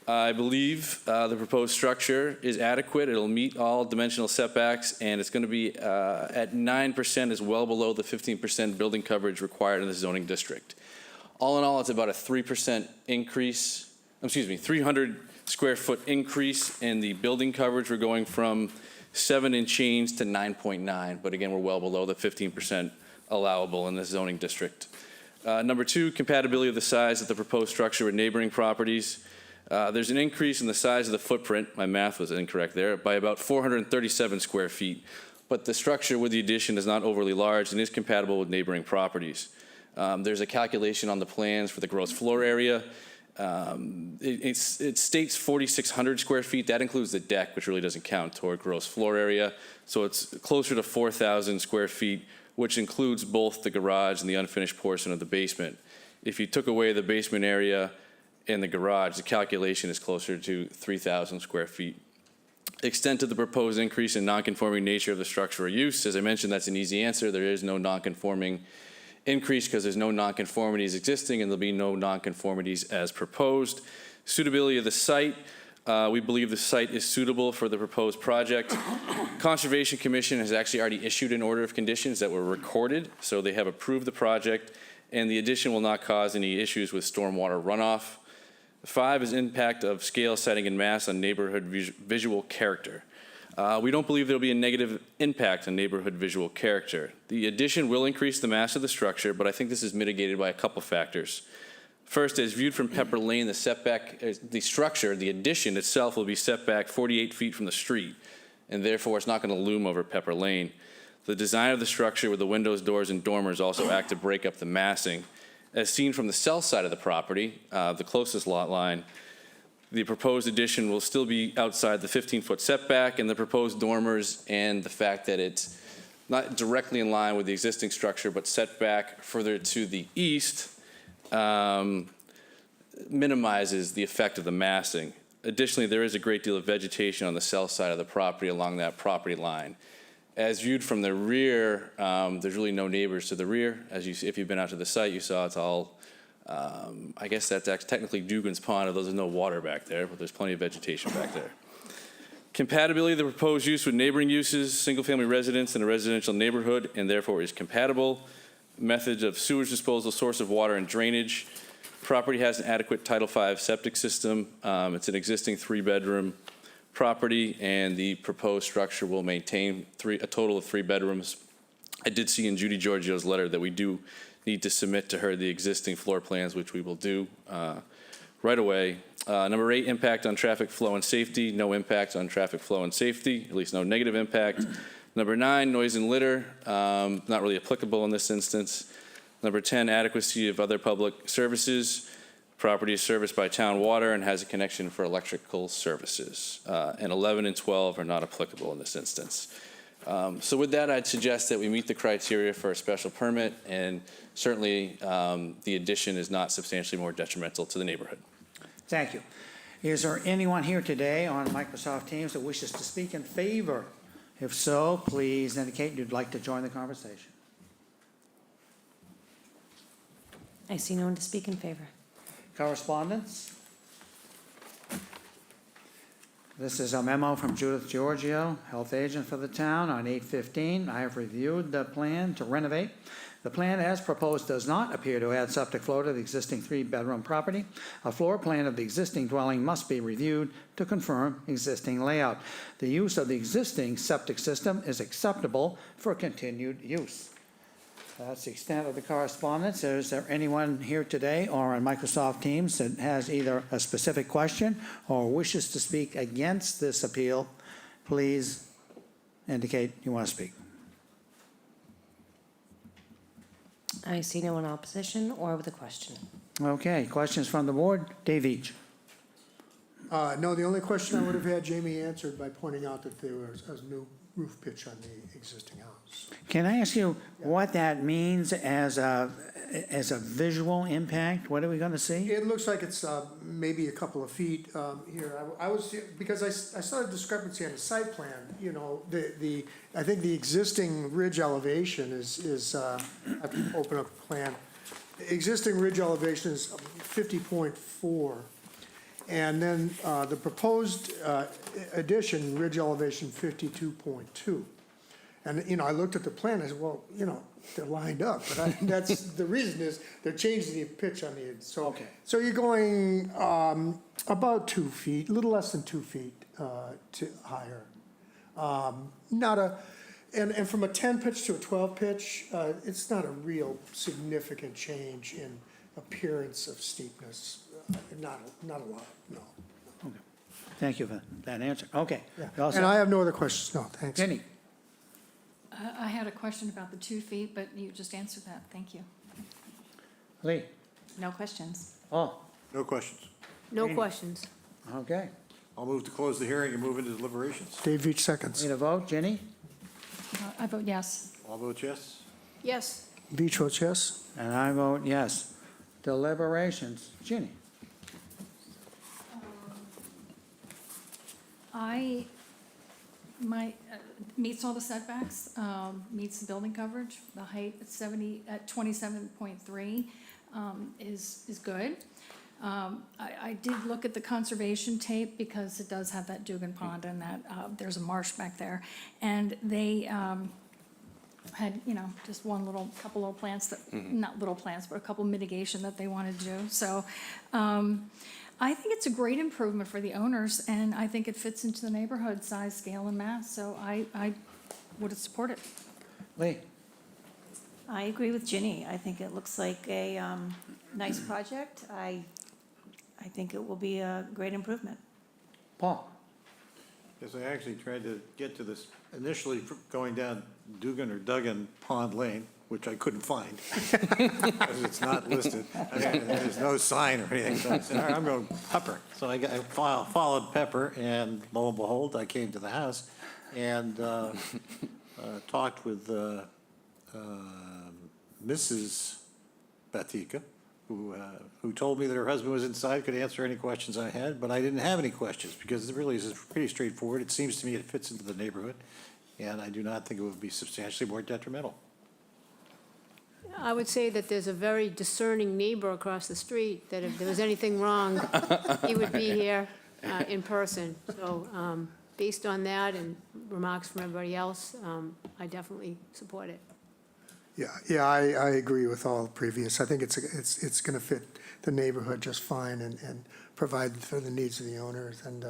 I believe the proposed structure is adequate. It'll meet all dimensional setbacks, and it's going to be at 9%, is well below the 15% building coverage required in the zoning district. All in all, it's about a 3% increase, 300 square foot increase in the building coverage. We're going from 7 and change to 9.9, but again, we're well below the 15% allowable in this zoning district. Number 2, compatibility of the size of the proposed structure with neighboring properties. There's an increase in the size of the footprint, my math was incorrect there, by about 437 square feet, but the structure with the addition is not overly large and is compatible with neighboring properties. There's a calculation on the plans for the gross floor area. It states 4,600 square feet. That includes the deck, which really doesn't count toward gross floor area. So it's closer to 4,000 square feet, which includes both the garage and the unfinished portion of the basement. If you took away the basement area and the garage, the calculation is closer to 3,000 square feet. Extent of the proposed increase in nonconforming nature of the structure or use, as I mentioned, that's an easy answer. There is no nonconforming increase because there's no nonconformities existing, and there'll be no nonconformities as proposed. Suitability of the site, we believe the site is suitable for the proposed project. Conservation Commission has actually already issued an order of conditions that were recorded, so they have approved the project, and the addition will not cause any issues with stormwater runoff. 5 is impact of scale, setting, and mass on neighborhood visual character. We don't believe there'll be a negative impact on neighborhood visual character. The addition will increase the mass of the structure, but I think this is mitigated by a couple factors. First, as viewed from Pepper Lane, the setback, the structure, the addition itself will be set back 48 feet from the street, and therefore it's not going to loom over Pepper Lane. The design of the structure with the windows, doors, and dormers also act to break up the massing. As seen from the south side of the property, the closest lot line, the proposed addition will still be outside the 15-foot setback, and the proposed dormers and the fact that it's not directly in line with the existing structure but set back further to the east minimizes the effect of the massing. Additionally, there is a great deal of vegetation on the south side of the property along that property line. As viewed from the rear, there's really no neighbors to the rear. If you've been out to the site, you saw it's all, I guess that's technically Dugan's Pond, although there's no water back there, but there's plenty of vegetation back there. Compatibility of the proposed use with neighboring uses, single-family residence in a residential neighborhood, and therefore is compatible. Methods of sewage disposal, source of water, and drainage. Property has an adequate Title V septic system. It's an existing 3-bedroom property, and the proposed structure will maintain a total of 3 bedrooms. I did see in Judy Giorgio's letter that we do need to submit to her the existing floor plans, which we will do right away. Number 8, impact on traffic flow and safety. No impact on traffic flow and safety, at least no negative impact. Number 9, noise and litter. Not really applicable in this instance. Number 10, adequacy of other public services. Property is serviced by town water and has a connection for electrical services. And 11 and 12 are not applicable in this instance. So with that, I'd suggest that we meet the criteria for a special permit, and certainly the addition is not substantially more detrimental to the neighborhood. Thank you. Is there anyone here today on Microsoft Teams that wishes to speak in favor? If so, please indicate you'd like to join the conversation. I see no one to speak in favor. Correspondence? This is a memo from Judith Giorgio, health agent for the town, on 8/15. I have reviewed the plan to renovate. The plan as proposed does not appear to add septic flow to the existing 3-bedroom property. A floor plan of the existing dwelling must be reviewed to confirm existing layout. The use of the existing septic system is acceptable for continued use. That's the extent of the correspondence. Is there anyone here today or on Microsoft Teams that has either a specific question or wishes to speak against this appeal? Please indicate you want to speak. I see no one in opposition or with a question. Okay, questions from the board? Dave Each. No, the only question I would have had Jamie answered by pointing out that there was a new roof pitch on the existing house. Can I ask you what that means as a visual impact? What are we going to see? It looks like it's maybe a couple of feet here. I was, because I saw a discrepancy on the site plan, you know, I think the existing ridge elevation is I have to open up the plan. The existing ridge elevation is 50.4. And then the proposed addition, ridge elevation 52.2. And, you know, I looked at the plan, I said, well, you know, they're lined up, but that's, the reason is they're changing the pitch on the, so. Okay. So you're going about 2 feet, a little less than 2 feet to higher. Not a, and from a 10 pitch to a 12 pitch, it's not a real significant change in appearance of steepness. Not a lot, no. Okay. Thank you for that answer. Okay. Yeah. You all set? And I have no other questions, no, thanks. Jenny? I had a question about the 2 feet, but you just answered that. Thank you. Lee? No questions. Paul? No questions. No questions. Okay. I'll move to close the hearing and move into deliberations. Dave Veach seconds. Need a vote? Ginny? I vote yes. All vote yes? Yes. Veach votes yes. And I vote yes. Deliberations. Ginny? Meets all the setbacks, meets the building coverage. The height at 27.3 is good. I did look at the conservation tape because it does have that Dugan Pond and that, there's a marsh back there. And they had, just couple little plants that, not little plants, but a couple mitigation that they wanted to do. So I think it's a great improvement for the owners, and I think it fits into the neighborhood size, scale, and mass, so I would support it. Lee? I agree with Ginny. I think it looks like a nice project. I think it will be a great improvement. Paul? Yes, I actually tried to get to this initially going down Duggan Pond Lane, which I couldn't find because it's not listed. There's no sign or anything. So I said, all right, I'm going Pepper. So I followed Pepper, and lo and behold, I came to the house and talked with Mrs. Batika, who told me that her husband was inside, could answer any questions I had, but I didn't have any questions because it really is pretty straightforward. It seems to me it fits into the neighborhood, and I do not think it would be substantially more detrimental. I would say that there's a very discerning neighbor across the street, that if there was anything wrong, he would be here in person. So based on that and remarks from everybody else, I definitely support it. Yeah, I agree with all previous. I think it's going to fit the neighborhood just fine and provide for the needs of the owners, and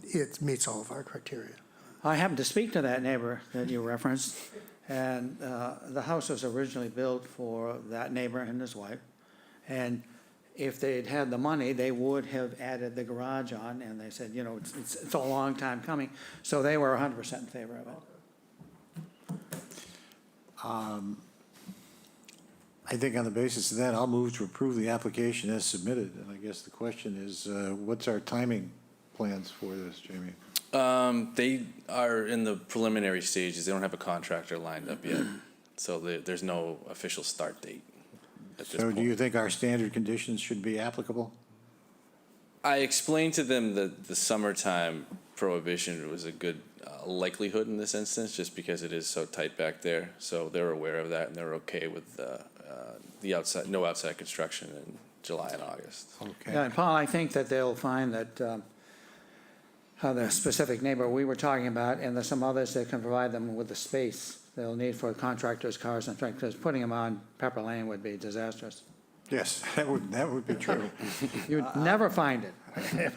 it meets all of our criteria. I happened to speak to that neighbor that you referenced, and the house was originally built for that neighbor and his wife. And if they'd had the money, they would have added the garage on, and they said, it's a long time coming. So they were 100% in favor of it. I think on the basis of that, I'll move to approve the application as submitted. And I guess the question is, what's our timing plans for this, Jamie? They are in the preliminary stages. They don't have a contractor lined up yet. So there's no official start date at this So point. do you think our standard conditions should be applicable? I explained to them that the summertime prohibition was a good likelihood in this instance, just because it is so tight back there. So they're aware of that, and they're okay with the no outside construction in July and August. Okay. Yeah, and Paul, I think that they'll find that the specific neighbor we were talking about, and there's some others that can provide them with the space they'll need for contractors' cars and tractors. Putting them on Pepper Lane would be disastrous. Yes, that would be true. You'd never find it.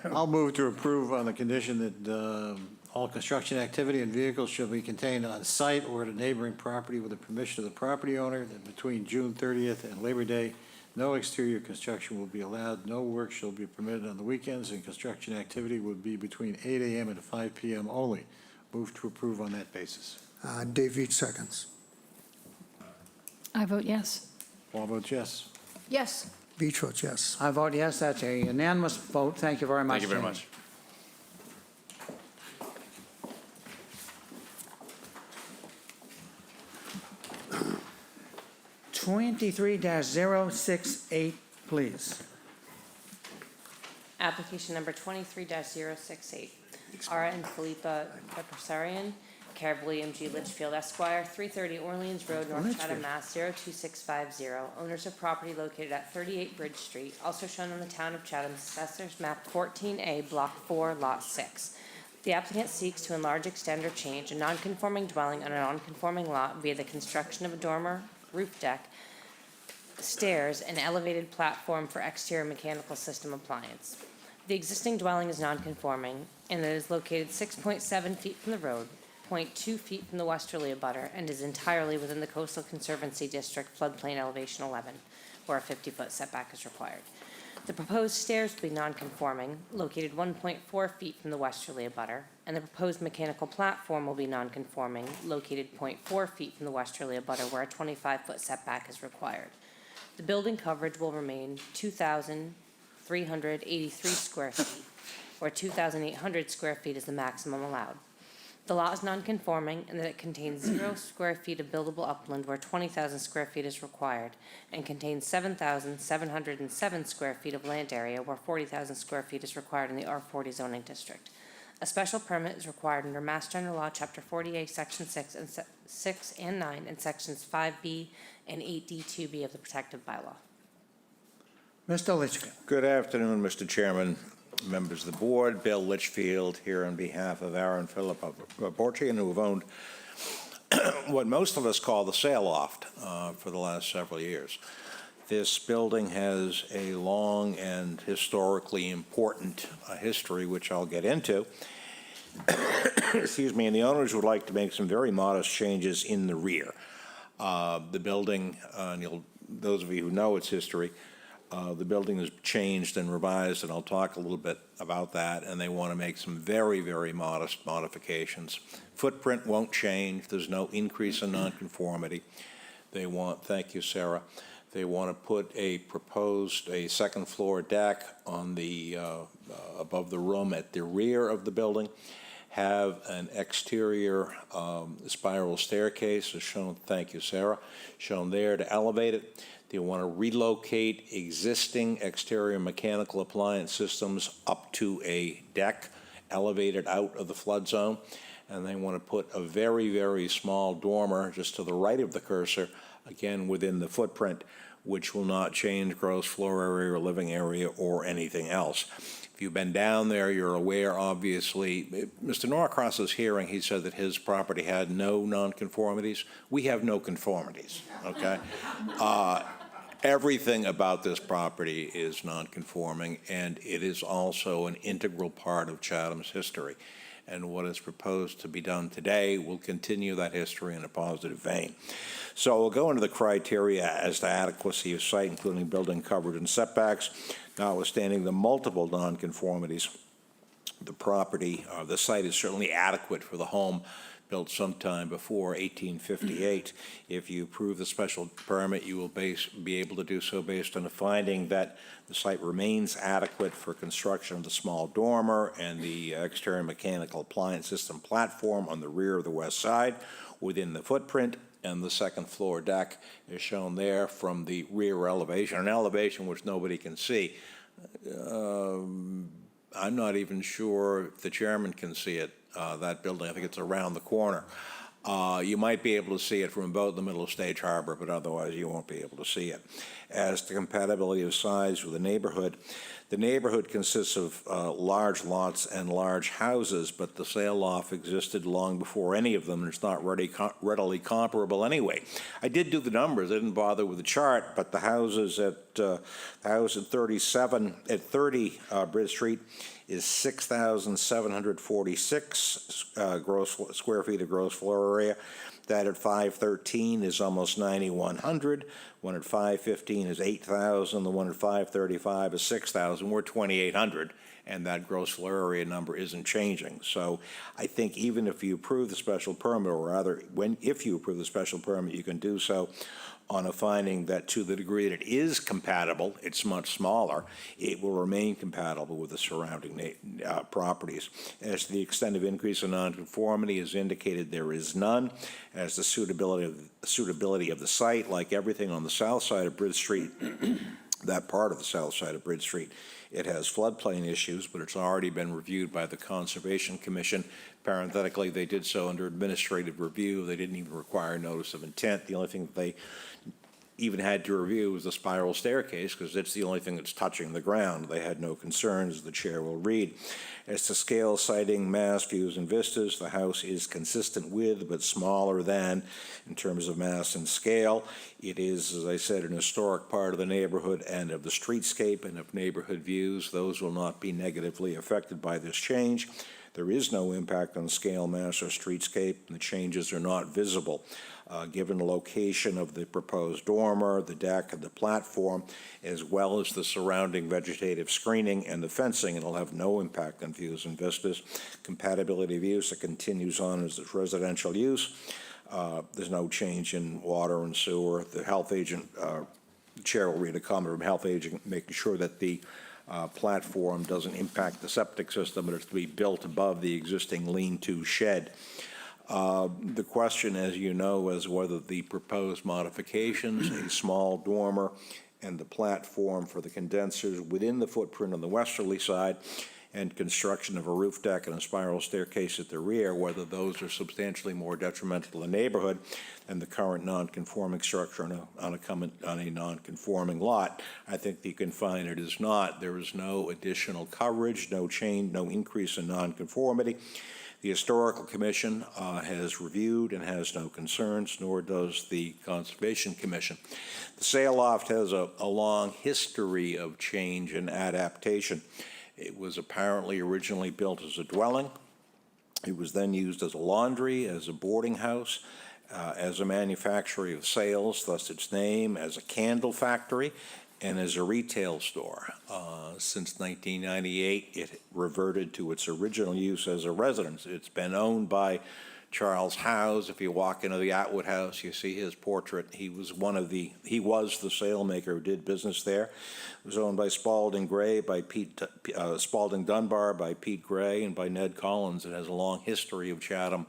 I'll move to approve on the condition that all construction activity and vehicles shall be contained on site or at a neighboring property with the permission of the property owner, that between June 30th and Labor Day, no exterior construction will be allowed, no work shall be permitted on the weekends, and construction activity would be between 8 a.m. and 5 p.m. only. Move to approve on that basis. Dave Veach seconds. I vote yes. All votes yes. Yes. Veach votes yes. I vote yes, that's a unanimous vote. Thank you very much. Thank you very Jamie. much. 23-068, please. Application number 23-068. Ara and Philippa Pepersarian, care of William G. Litchfield Esquire, 330 Orleans Road, North Chatham, Mass. 02650. Owners of property located at 38 Bridge Street, also shown on the Town of Chatham's Assessors Map 14A, Block 4, Lot 6. The applicant seeks to enlarge, extend, or change a non-conforming dwelling on a non-conforming lot via the construction of a dormer, roof deck, stairs, and elevated platform for exterior mechanical system appliance. The existing dwelling is non-conforming, and it is located 6.7 feet from the road, 0.2 feet from the westerly abutter, and is entirely within the Coastal Conservancy District floodplain elevation 11, where a 50-foot setback is required. The proposed stairs will be non-conforming, located 1.4 feet from the westerly abutter, and the proposed mechanical platform will be non-conforming, located 0.4 feet from the westerly abutter where a 25-foot setback is required. The building coverage will remain 2,383 square feet, or 2,800 square feet is the maximum allowed. The lot is non-conforming in that it contains 0 square feet of buildable upland where 20,000 square feet is required, and contains 7,707 square feet of land area where 40,000 square feet is required in the R40 zoning district. A special permit is required under Mass General Law, Chapter 48, Section 6 and 9, and Sections 5B and 8D2B of the Protective Bylaw. Mr. Litchfield. Good afternoon, Mr. Chairman, members of the board. Bill Litchfield here on behalf of Aaron Philip Borchian, who have owned what most of us call the sail loft for the last several years. This building has a long and historically important history, which I'll get into. Excuse me, and the owners would like to make some very modest changes in the rear. The building, those of you who know its history, the building is changed and revised, and I'll talk a little bit about that, and they want to make some very, very modest modifications. Footprint won't change. There's no increase in nonconformity. They want, thank you, Sarah, they want to put a second floor deck on the, above the room at the rear of the building, have an exterior spiral staircase, as shown, thank you, Sarah, shown there to elevate it. They want to relocate existing exterior mechanical appliance systems up to a deck elevated out of the flood zone. And they want to put a very, very small dormer just to the right of the cursor, again within the footprint, which will not change gross floor area or living area or anything else. If you've been down there, you're aware, obviously. Mr. Norcross's hearing, he said that his property had no nonconformities. We have no conformities, okay? Everything about this property is nonconforming, and it is also an integral part of Chatham's history. And what is proposed to be done today will continue that history in a positive vein. So we'll go into the criteria as to adequacy of site, including building coverage and setbacks. Notwithstanding the multiple nonconformities, the site is certainly adequate for the home built sometime before 1858. If you approve the special permit, you will be able to do so based on the finding that the site remains adequate for construction of the small dormer and the exterior mechanical appliance system platform on the rear of the west side within the footprint, and the second floor deck is shown there from the rear elevation, an elevation which nobody can see. I'm not even sure if the chairman can see it, that building. I think it's around the corner. You might be able to see it from about the middle of Stage Harbor, but otherwise you won't be able to see it. As to compatibility of size with the neighborhood consists of large lots and large houses, but the sail loft existed long before any of them, and it's not readily comparable anyway. I did do the numbers. I didn't bother with the chart, but the houses at the house at 30 Bridge Street is 6,746 square feet of gross floor area. That at 513 is almost 9,100. One at 515 is 8,000. The one at 535 is 6,000. We're 2,800, and that gross floor area number isn't changing. So I think even if you approve the special permit, or rather, if you approve the special permit, you can do so on a finding that to the degree that it is compatible, it's much smaller, it will remain compatible with the surrounding properties. As to the extent of increase in nonconformity, as indicated, there is none. As the suitability of the site, like everything on the south side of Bridge Street, that part of the south side of Bridge Street, it has floodplain issues, but it's already been reviewed by the Conservation Commission. Parenthetically, they did so under administrative review. They didn't even require notice of intent. The only thing that they even had to review was the spiral staircase, because it's the only thing that's touching the ground. They had no concerns, as the chair will read. As to scale, sighting, mass, views, and vistas, the house is consistent with, but smaller than, in terms of mass and scale. It is, as I said, an historic part of the neighborhood and of the streetscape and of neighborhood views. Those will not be negatively affected by this change. There is no impact on scale, mass, or streetscape, and the changes are not visible. Given the location of the proposed dormer, the deck, and the platform, as well as the surrounding vegetative screening and the fencing, it'll have no impact on views and vistas. Compatibility of use, it continues on as residential use. There's no change in water and sewer. The health agent, Chair will read a comment from health agent, making sure that the platform doesn't impact the septic system, but it's to be built above the existing lean-to shed. The question, as you know, is whether the proposed modifications, a small dormer and the platform for the condensers within the footprint on the westerly side, and construction of a roof deck and a spiral staircase at the rear, whether those are substantially more detrimental to the neighborhood than the current non-conforming structure on a non-conforming lot. I think you can find it is not. There is no additional coverage, no change, no increase in non-conformity. The Historical Commission has reviewed and has no concerns, nor does the Conservation Commission. The sail loft has a long history of change and adaptation. It was apparently originally built as a dwelling. It was then used as a laundry, as a boarding house, as a manufacturer of sails, thus its name, as a candle factory, and as a retail store. Since 1998, it reverted to its original use as a residence. It's been owned by Charles Howes. If you walk into the Atwood House, you see his portrait. He was the sailmaker who did business there. It was owned by Spalding Dunbar, by Pete Gray, and by Ned Collins. It has a long history of Chatham,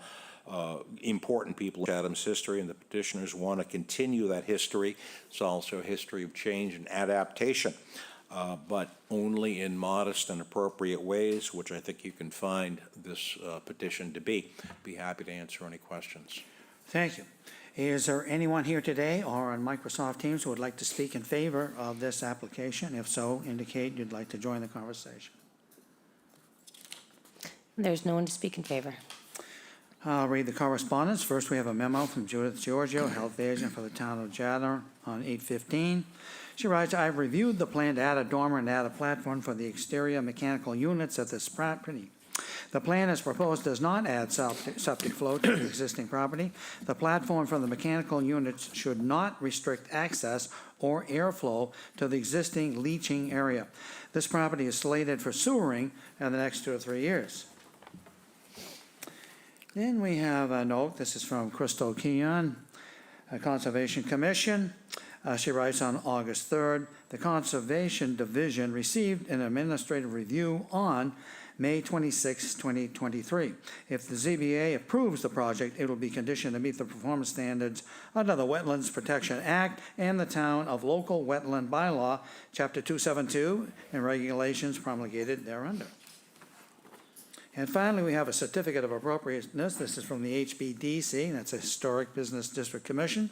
important people in Chatham's history, and the petitioners want to continue that history. It's also a history of change and adaptation, but only in modest and appropriate ways, which I think you can find this petition to be. Be happy to answer any questions. Thank you. Is there anyone here today or on Microsoft Teams who would like to speak in favor of this application? If so, indicate you'd like to join the conversation. There's no one to speak in favor. I'll read the correspondence. First, we have a memo from Judith Giorgio, health agent for the town of Chatham, on 8/15. She writes, I've reviewed the plan to add a dormer and add a platform for the exterior mechanical units at this property. The plan as proposed does not add septic flow to the existing property. The platform for the mechanical units should not restrict access or airflow to the existing leaching area. This property is slated for sewering in the next 2 or 3 years. Then we have a note, this is from Crystal Keon, Conservation Commission. She writes on August 3rd, the Conservation Division received an administrative review on May 26, 2023. If the ZBA approves the project, it will be conditioned to meet the performance standards under the Wetlands Protection Act and the Town of Local Wetland Bylaw, Chapter 272, and regulations promulgated thereunder. And finally, we have a certificate of appropriateness. This is from the HBDC, that's a Historic Business District Commission.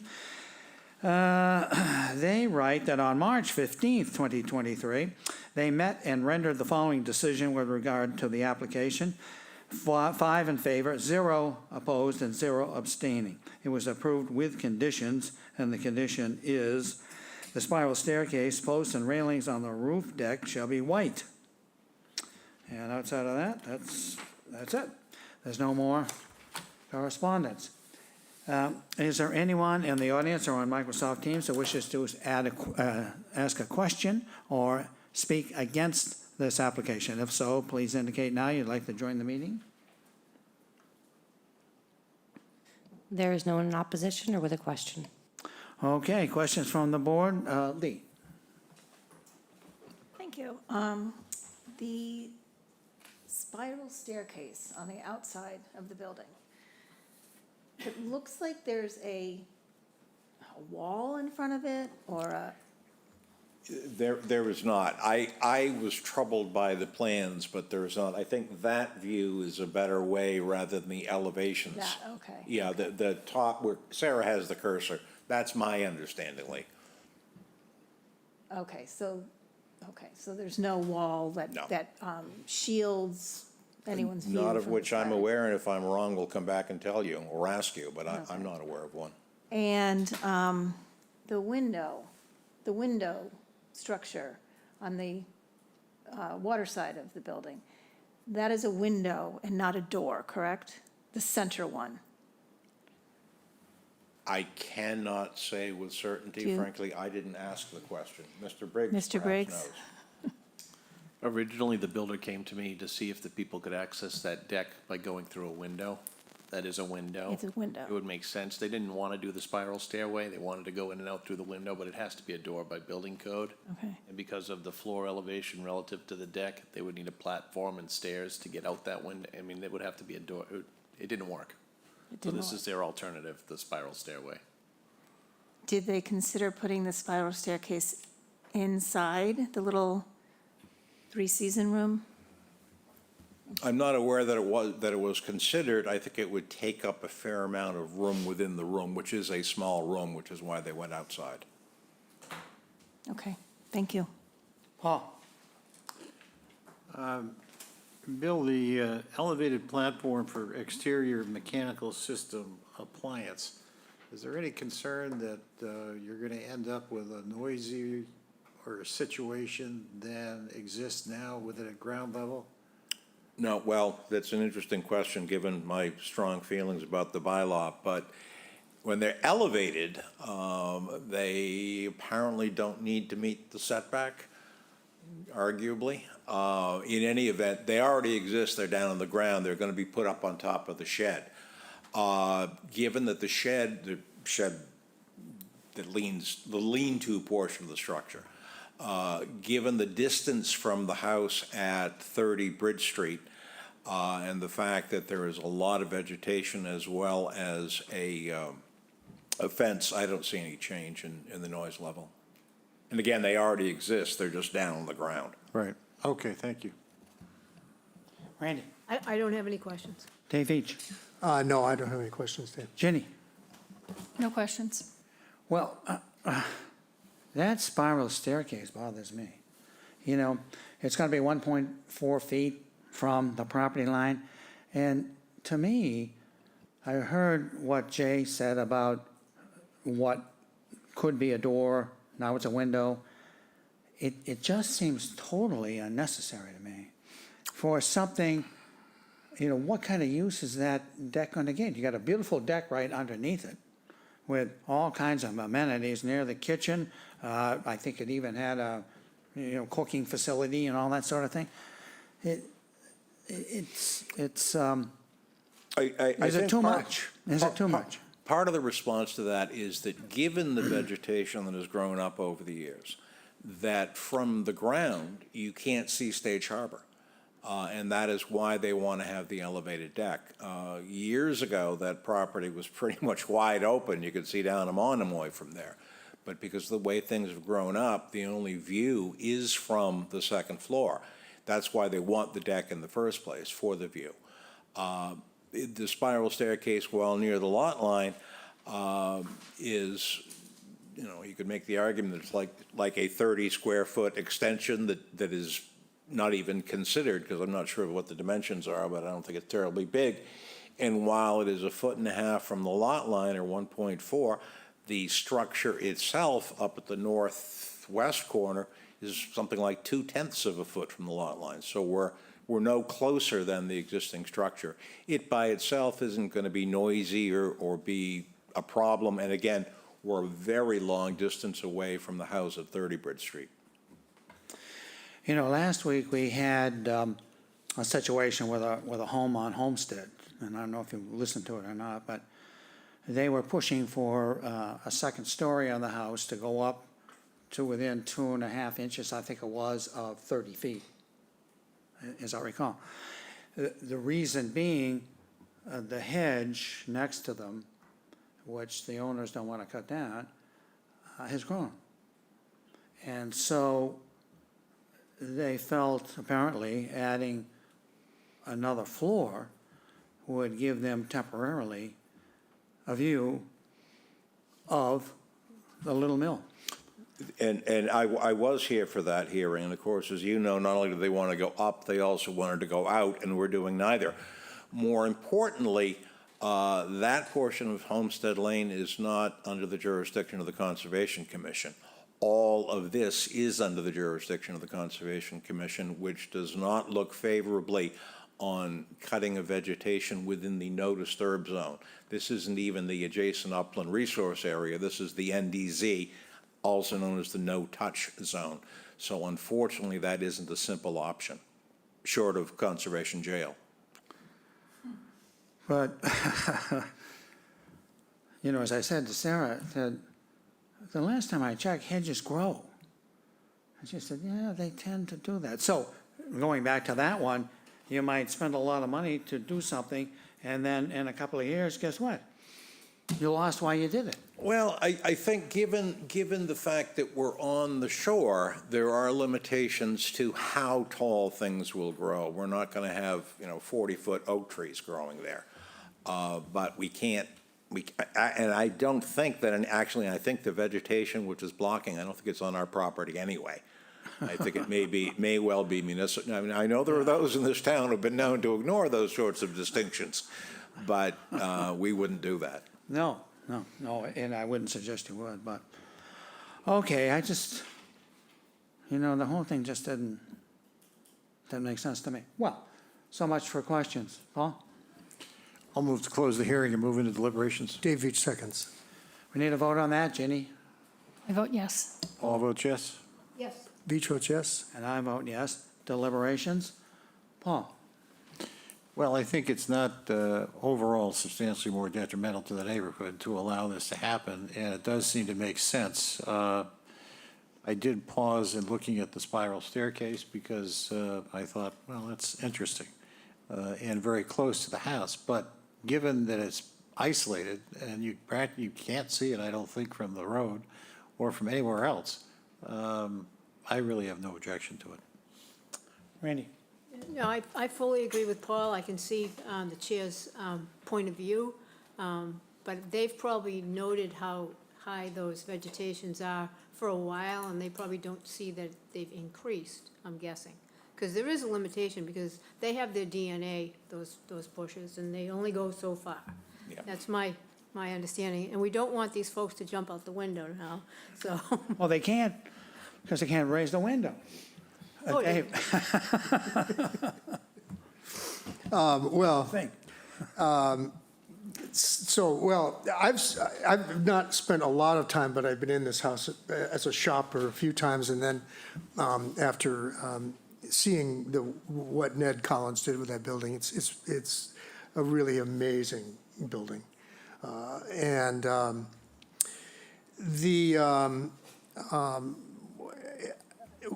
They write that on March 15th, 2023, they met and rendered the following decision with regard to the application. 5 in favor, 0 opposed, and 0 abstaining. It was approved with conditions, and the condition is the spiral staircase, posts, and railings on the roof deck shall be white. And outside of that, that's it. There's no more correspondence. Is there anyone in the audience or on Microsoft Teams that wishes to ask a question or speak against this application? If so, please indicate now you'd like to join the meeting. There is no one in opposition or with a question. Okay, questions from the board? Lee. Thank you. The spiral staircase on the outside of the building, it looks like there's a wall in front of it, or a... There is not. I was troubled by the plans, but there is not. I think that view is a better way rather than the elevations. That, okay. Yeah, the top where Sarah has the cursor, that's my understanding, Lee. Okay, so there's no wall that, No. shields anyone's view Not of from which the I'm side. aware, and if I'm wrong, we'll come back and tell you, or ask you, but I'm not aware of one. And the window structure on the water side of the building, that is a window and not a door, correct? The center one. I cannot say with certainty, Do you- frankly, I didn't ask the question. Mr. Briggs Mr. perhaps Briggs? knows. Originally, the builder came to me to see if the people could access that deck by going through a window. That is a window. It's a window. It would make sense. They didn't want to do the spiral stairway. They wanted to go in and out through the window, but it has to be a door by building code. Okay. And because of the floor elevation relative to the deck, they would need a platform and stairs to get out that window. I mean, it would have to be a door. It didn't work. It So didn't this work. is their alternative, the spiral stairway. Did they consider putting the spiral staircase inside the little three-season room? I'm not aware that it was considered. I think it would take up a fair amount of room within the room, which is a small room, which is why they went outside. Okay, thank you. Paul? Bill, the elevated platform for exterior mechanical system appliance, is there any concern that you're going to end up with a noisier or a situation than exists now within a ground level? No, well, that's an interesting question, given my strong feelings about the bylaw, but when they're elevated, they apparently don't need to meet the setback, arguably. In any event, they already exist, they're down on the ground, they're gonna be put up on top of the shed. Given that the shed that leans, the lean-to portion of the structure, given the distance from the house at 30 Bridge Street, and the fact that there is a lot of vegetation as well as a fence, I don't see any change in the noise level. And again, they already exist, they're just down on the ground. Right. Okay, thank you. Randy? I don't have any questions. Dave Each? No, I don't have any questions, Dave. Jenny? No questions? Well, that spiral staircase bothers me. You know, it's gonna be 1.4 feet from the property line, and to me, I heard what Jay said about what could be a door, now it's a window. It just seems totally unnecessary to me. For something, you know, what kind of use is that deck gonna get? You got a beautiful deck right underneath it with all kinds of amenities near the kitchen. I think it even had a, you know, cooking facility and all that sort of thing. Is it too much? Is it too much? Part of the response to that is that given the vegetation that has grown up over the years, that from the ground, you can't see Stage Harbor. And that is why they want to have the elevated deck. Years ago, that property was pretty much wide open. You could see down to Monomoy from there. But because of the way things have grown up, the only view is from the second floor. That's why they want the deck in the first place, for the view. The spiral staircase, while near the lot line, is, you know, you could make the argument that it's like a 30-square-foot extension that is not even considered, because I'm not sure what the dimensions are, but I don't think it's terribly big. And while it is 1.5 feet from the lot line, or 1.4, the structure itself up at the northwest corner is something like 0.2 foot from the lot line. So we're no closer than the existing structure. It by itself isn't going to be noisy or be a problem. And again, we're a very long distance away from the house at 30 Bridge Street. You know, last week we had a situation with a home on Homestead, and I don't know if you listened to it or not, but they were pushing for a second story on the house to go up to within 2.5 inches, I think it was, of 30 feet, as I recall. The reason being, the hedge next to them, which the owners don't want to cut down, has grown. And so they felt, apparently, adding another floor would give them temporarily a view of the little mill. And I was here for that hearing, and of course, as you know, not only do they want to go up, they also wanted to go out, and we're doing neither. More importantly, that portion of Homestead Lane is not under the jurisdiction of the Conservation Commission. all of this is under the jurisdiction of the Conservation Commission, which does not look favorably on cutting of vegetation within the no disturb zone. This isn't even the adjacent upland resource area. This is the NDZ, also known as the no-touch zone. So unfortunately, that isn't a simple option, short of conservation jail. But, you know, as I said to Sarah, the last time I checked, hedges grow. And she said, yeah, they tend to do that. So going back to that one, you might spend a lot of money to do something, and then in a couple of years, guess what? You lost why you did it. Well, I think given the fact that we're on the shore, there are limitations to how tall things will grow. We're not going to have, 40-foot oak trees growing there. But we can't, and I don't think that, actually, I think the vegetation which is blocking, I don't think it's on our property anyway. I think it may well be municipal. I mean, I know there are those in this town who have been known to ignore those sorts of distinctions, but we wouldn't do that. No, and I wouldn't suggest you would, but, okay, I just, the whole thing just didn't make sense to me. Well, so much for questions. Paul? I'll move to close the hearing and move into deliberations. Dave Veach seconds. We need a vote on that, Ginny? I vote yes. All votes yes? Yes. Veach votes yes. And I vote yes. Deliberations? Paul? Well, I think it's not overall substantially more detrimental to the neighborhood to allow this to happen, and it does seem to make sense. I did pause in looking at the spiral staircase because I thought, well, that's interesting and very close to the house. But given that it's isolated and you can't see it, I don't think, from the road or from anywhere else, I really have no objection to it. Randy? No, I fully agree with Paul. I can see the chair's point of view, but they've probably noted how high those vegetations are for a while, and they probably don't see that they've increased, I'm guessing. Because there is a limitation, because they have their DNA, those bushes, and they only go so far. Yeah. That's my understanding, and we don't want these folks to jump out the window now, so. Well, they can't, because they can't raise the window. Oh, yeah. Well, Think. I've not spent a lot of time, but I've been in this house as a shopper a few times, and then after seeing what Ned Collins did with that building, it's a really amazing building, and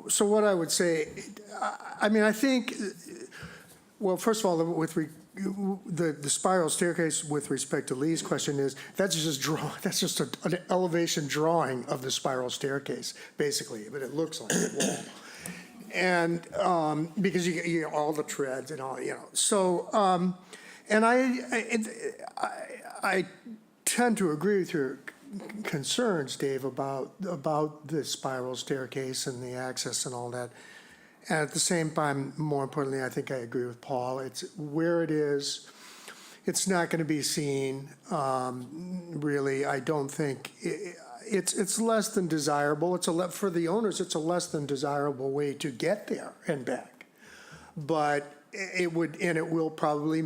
so what I would say, I think, well, first of all, with the spiral staircase with respect to Lee's question is, that's just an elevation drawing of the spiral staircase, basically, but it looks like a wall. And because you get all the treads and all, so, and I tend to agree with your concerns, Dave, about the spiral staircase and the access and all that. And at the same time, more importantly, I think I agree with Paul. It's where it is. It's not going to be seen. Really, I don't think it's less than desirable. For the owners, it's a less than desirable way to get there and back. But it will probably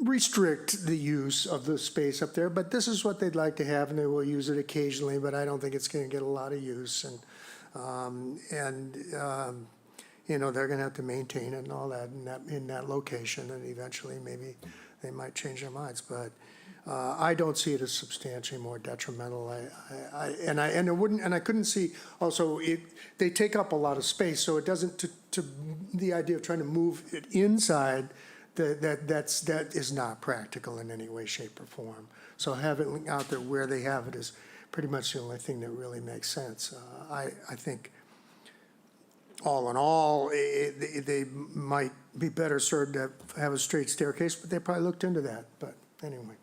restrict the use of the space up there, but this is what they'd like to have, and they will use it occasionally, but I don't think it's going to get a lot of use, and they're going to have to maintain it and all that in that location, and eventually maybe they might change their minds, but I don't see it as substantially more detrimental. I couldn't see also they take up a lot of space, so it doesn't the idea of trying to move it inside. That is not practical in any way, shape, or form. So having it out there where they have it is pretty much the only thing that really makes sense. I think, all in all, they might be better served to have a straight staircase, but they probably looked into that. But anyway,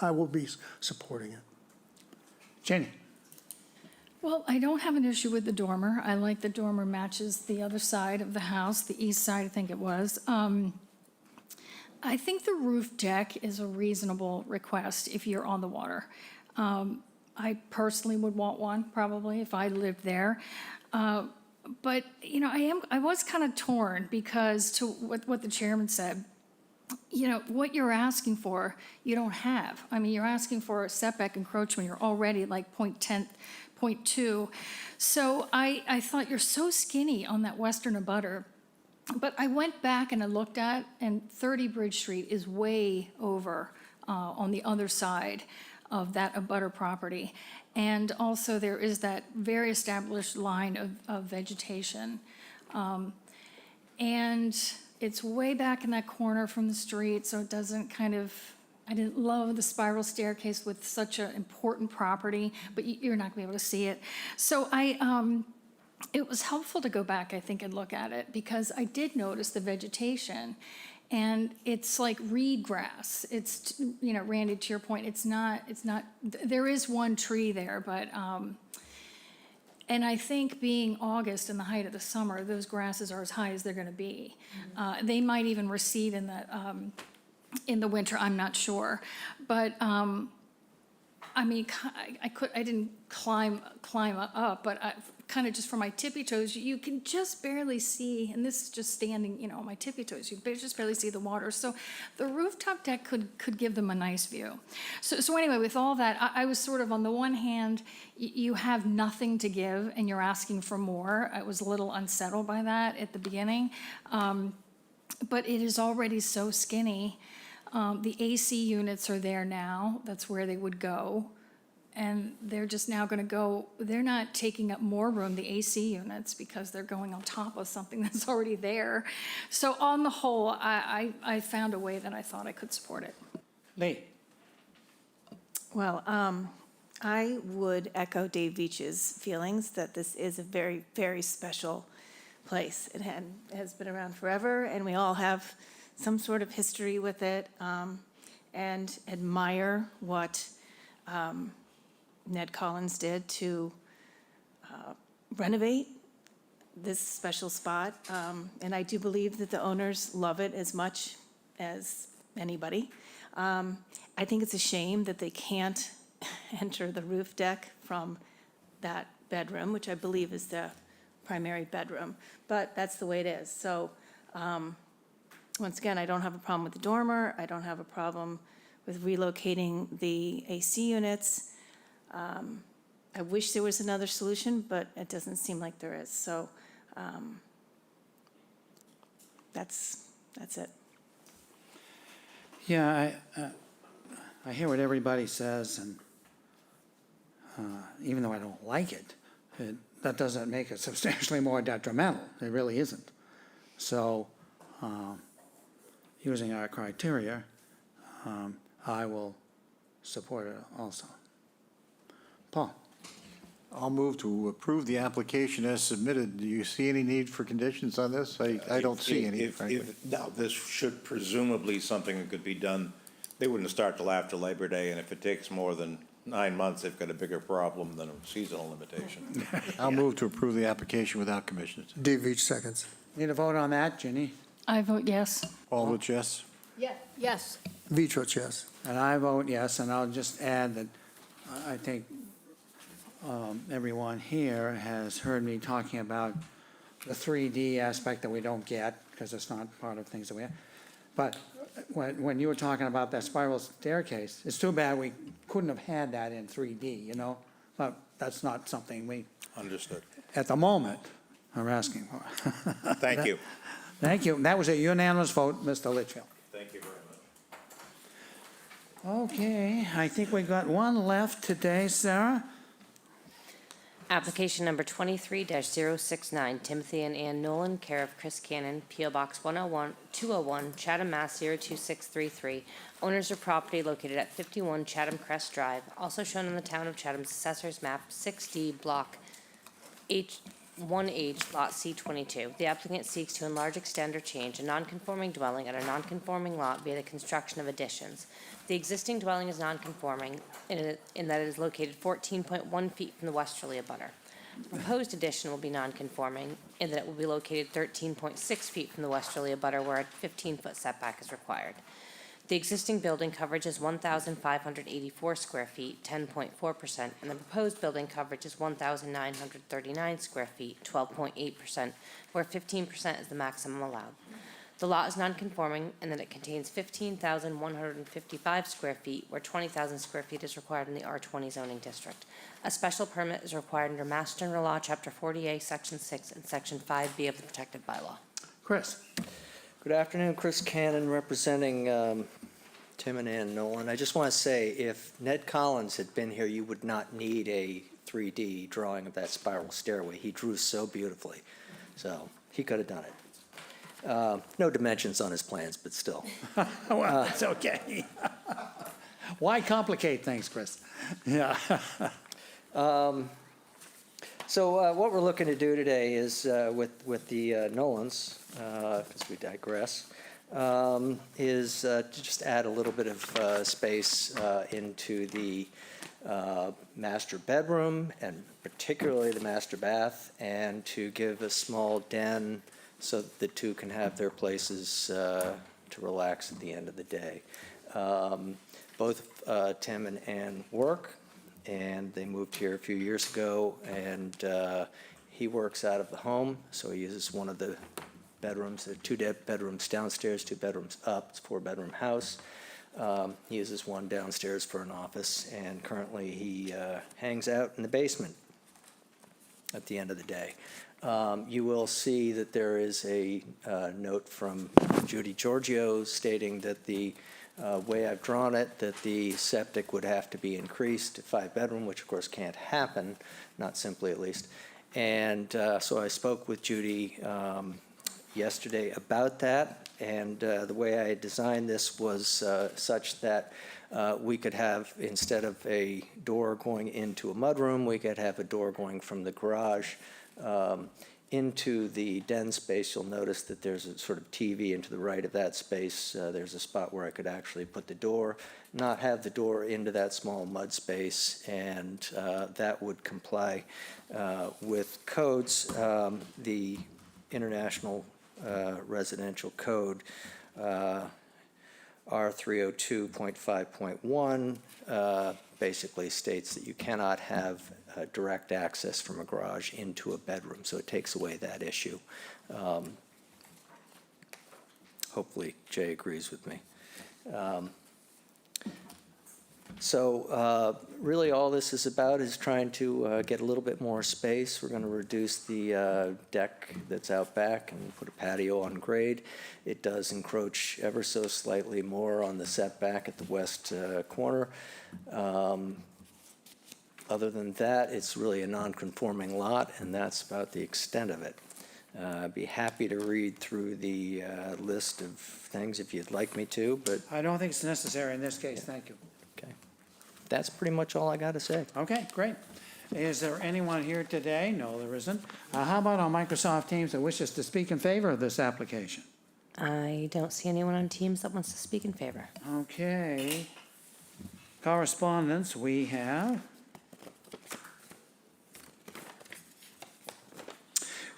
I will be supporting it. Jenny? Well, I don't have an issue with the dormer. I like the dormer matches the other side of the house, the east side, I think it was. I think the roof deck is a reasonable request if you're on the water. I personally would want one, probably, if I lived there. But, you know, I was kind of torn because to what the chairman said, you know, what you're asking for, you don't have. I mean, you're asking for a setback encroachment, you're already like 0.2. So I thought you're so skinny on that western abutter. But I went back and I looked at, and 30 Bridge Street is way over on the other side of that abutter property. And also there is that very established line of vegetation. And it's way back in that corner from the street, so it doesn't kind of, I didn't love the spiral staircase with such an important property, but you're not gonna be able to see it. So it was helpful to go back, I think, and look at it, because I did notice the vegetation. And it's like reed grass. It's, you know, Randy, to your point, it's not, there is one tree there, but, and I think being August and the height of the summer, those grasses are as high as they're gonna be. They might even recede in the winter, I'm not sure. But, I mean, I didn't climb up, but kind of just from my tippy toes, you can just barely see, and this is just standing, you know, on my tippy toes, you just barely see the water. So the rooftop deck could give them a nice view. So anyway, with all that, I was sort of, on the one hand, you have nothing to give and you're asking for more. I was a little unsettled by that at the beginning. But it is already so skinny. The AC units are there now, that's where they would go. And they're just now gonna go, they're not taking up more room, the AC units, because they're going on top of something that's already there. So on the whole, I found a way that I thought I could support it. Lee? Well, I would echo Dave Beach's feelings that this is a very, very special place. It has been around forever, and we all have some sort of history with it, and admire what Ned Collins did to renovate this special spot. And I do believe that the owners love it as much as anybody. I think it's a shame that they can't enter the roof deck from that bedroom, which I believe is the primary bedroom, but that's the way it is. So, once again, I don't have a problem with the dormer. I don't have a problem with relocating the AC units. I wish there was another solution, but it doesn't seem like there is. So that's it. Yeah, I hear what everybody says, and even though I don't like it, that doesn't make it substantially more detrimental. It really isn't. So, using our criteria, I will support it also. Paul? I'll move to approve the application as submitted. Do you see any need for conditions on this? I don't see any, frankly. Now, this should presumably something that could be done, they wouldn't start till after Labor Day, and if it takes more than 9 months, they've got a bigger problem than a seasonal limitation. I'll move to approve the application without conditions. Dave Veach seconds. Need a vote on that, Ginny? I vote yes. Paul votes yes. Yes. Veach votes yes. And I vote yes, and I'll just add that I think everyone here has heard me talking about the 3D aspect that we don't get, because it's not part of things that we have. But when you were talking about that spiral staircase, it's too bad we couldn't have had that in 3D, you know? But that's not something we, Understood. at the moment, are asking for. Thank you. Thank you. That was a unanimous vote, Mr. Litchfield. Thank you very much. Okay, I think we got one left today, Sarah. Application number 23-069, Timothy and Ann Nolan, care of Chris Cannon, P.O. Box 201, Chatham, Mass. 02633. Owners of property located at 51 Chatham Crest Drive, also shown on the Town of Chatham's Assessor's Map 6D, Block 1H, Lot C22. The applicant seeks to enlarge, extend, or change a non-conforming dwelling at a non-conforming lot via the construction of additions. The existing dwelling is non-conforming in that it is located 14.1 feet from the westerly abutter. The proposed addition will be non-conforming in that it will be located 13.6 feet from the westerly abutter, where a 15-foot setback is required. The existing building coverage is 1,584 square feet, 10.4%, and the proposed building coverage is 1,939 square feet, 12.8%, where 15% is the maximum allowed. The lot is non-conforming in that it contains 15,155 square feet, where 20,000 square feet is required in the R20 zoning district. A special permit is required under Mass General Law, Chapter 40A, Section 6, and Section 5B of the protected bylaw. Chris? Good afternoon, Chris Cannon, representing Tim and Ann Nolan. I just want to say, if Ned Collins had been here, you would not need a 3D drawing of that spiral stairway. He drew so beautifully, so he could have done it. No dimensions on his plans, but still. Well, it's okay. Why complicate things, Chris? Yeah. So what we're looking to do today is, with the Nolans, because we digress, is to just add a little bit of space into the master bedroom, and particularly the master bath, and to give a small den so that the two can have their places to relax at the end of the day. Both Tim and Ann work, and they moved here a few years ago, and he works out of the home, so he uses one of the bedrooms. There are two bedrooms downstairs, 2 bedrooms up. It's a 4-bedroom house. He uses one downstairs for an office, and currently he hangs out in the basement at the end of the day. You will see that there is a note from Judy Giorgio stating that the way I've drawn it, that the septic would have to be increased to 5-bedroom, which of course can't happen, not simply at least. And so I spoke with Judy yesterday about that, and the way I had designed this was such that we could have, instead of a door going into a mudroom, we could have a door going from the garage into the den space. You'll notice that there's a sort of TV into the right of that space. There's a spot where I could actually put the door, not have the door into that small mud space, and that would comply with codes. The International Residential Code, R302.5.1, basically states that you cannot have direct access from a garage into a bedroom, so it takes away that issue. Hopefully Jay agrees with me. So really all this is about is trying to get a little bit more space. We're going to reduce the deck that's out back and put a patio on grade. It does encroach ever so slightly more on the setback at the west corner. Other than that, it's really a non-conforming lot, and that's about the extent of it. I'd be happy to read through the list of things if you'd like me to, but I don't think it's necessary in this case, thank you. okay. That's pretty much all I got to say. Okay, great. Is there anyone here today? No, there isn't. How about on Microsoft Teams that wishes to speak in favor of this application? I don't see anyone on Teams that wants to speak in favor. Okay. Correspondence, we have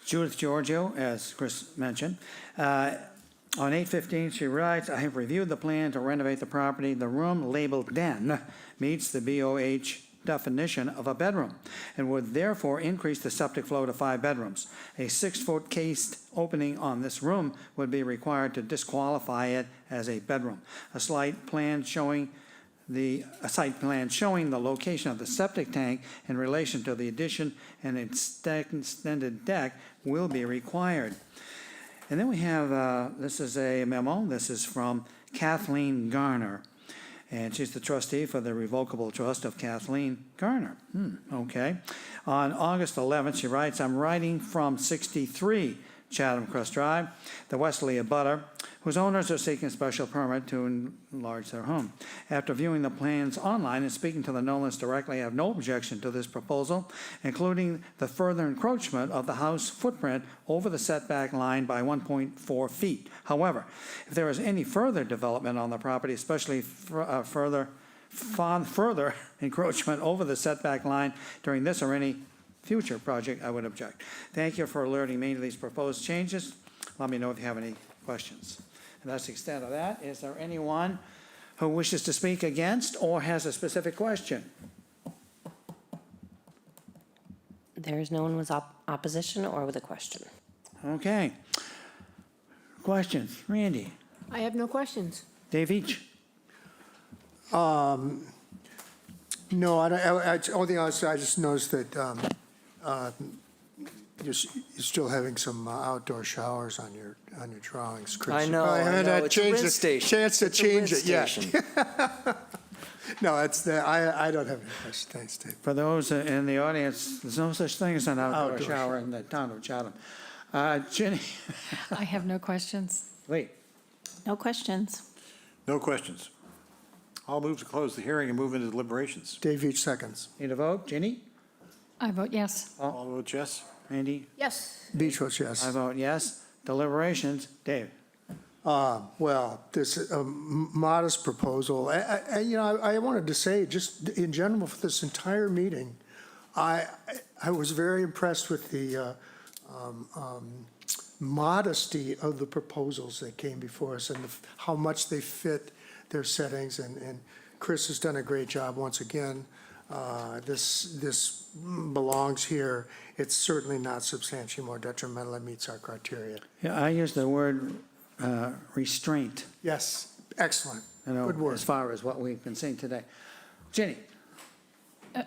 Judith Giorgio, as Chris mentioned. On 8/15, she writes, I have reviewed the plan to renovate the property. The room labeled den meets the BOH definition of a bedroom and would therefore increase the septic flow to 5 bedrooms. A 6-foot cased opening on this room would be required to disqualify it as a bedroom. A site plan showing the location of the septic tank in relation to the addition and extended deck will be required. And then we have, this is a memo. This is from Kathleen Garner. And she's the trustee for the Revocable Trust of Kathleen Garner. Okay. On August 11th, she writes, I'm writing from 63 Chatham Crest Drive, the Wesley abutter, whose owners are seeking special permit to enlarge their home. After viewing the plans online and speaking to the Nolans directly, I have no objection to this proposal, including the further encroachment of the house footprint over the setback line by 1.4 feet. However, if there is any further development on the property, especially further encroachment over the setback line during this or any future project, I would object. Thank you for alerting me to these proposed changes. Let me know if you have any questions. And that's the extent of that. Is there anyone who wishes to speak against or has a specific question? There is no one with opposition or with a question. Okay. Questions? Randy? I have no questions. Dave Each? No, only thing I just noticed that you're still having some outdoor showers on your drawings, Chris. I You know, probably I haven't know, had it's a rinse station. chance to It's a change rinse it yet. station. No, I don't have any questions. Thanks, Dave. For those in the audience, there's no such thing as an outdoor Outdoor shower in the town of Chatham. Ginny? I have no questions. Lee? No questions. No questions. I'll move to close the hearing and move into deliberations. Dave Each seconds. Need a vote? Ginny? I vote yes. All vote yes. Randy? Yes. Beach votes yes. I vote yes. Deliberations? Dave? Well, this modest proposal, I wanted to say, just in general, for this entire meeting, I was very impressed with the modesty of the proposals that came before us and how much they fit their settings, and Chris has done a great job once again. This belongs here. It's certainly not substantially more detrimental. It meets our criteria. Yeah, I use the word restraint, Yes, excellent. Good word. as far as what we've been seeing today. Ginny?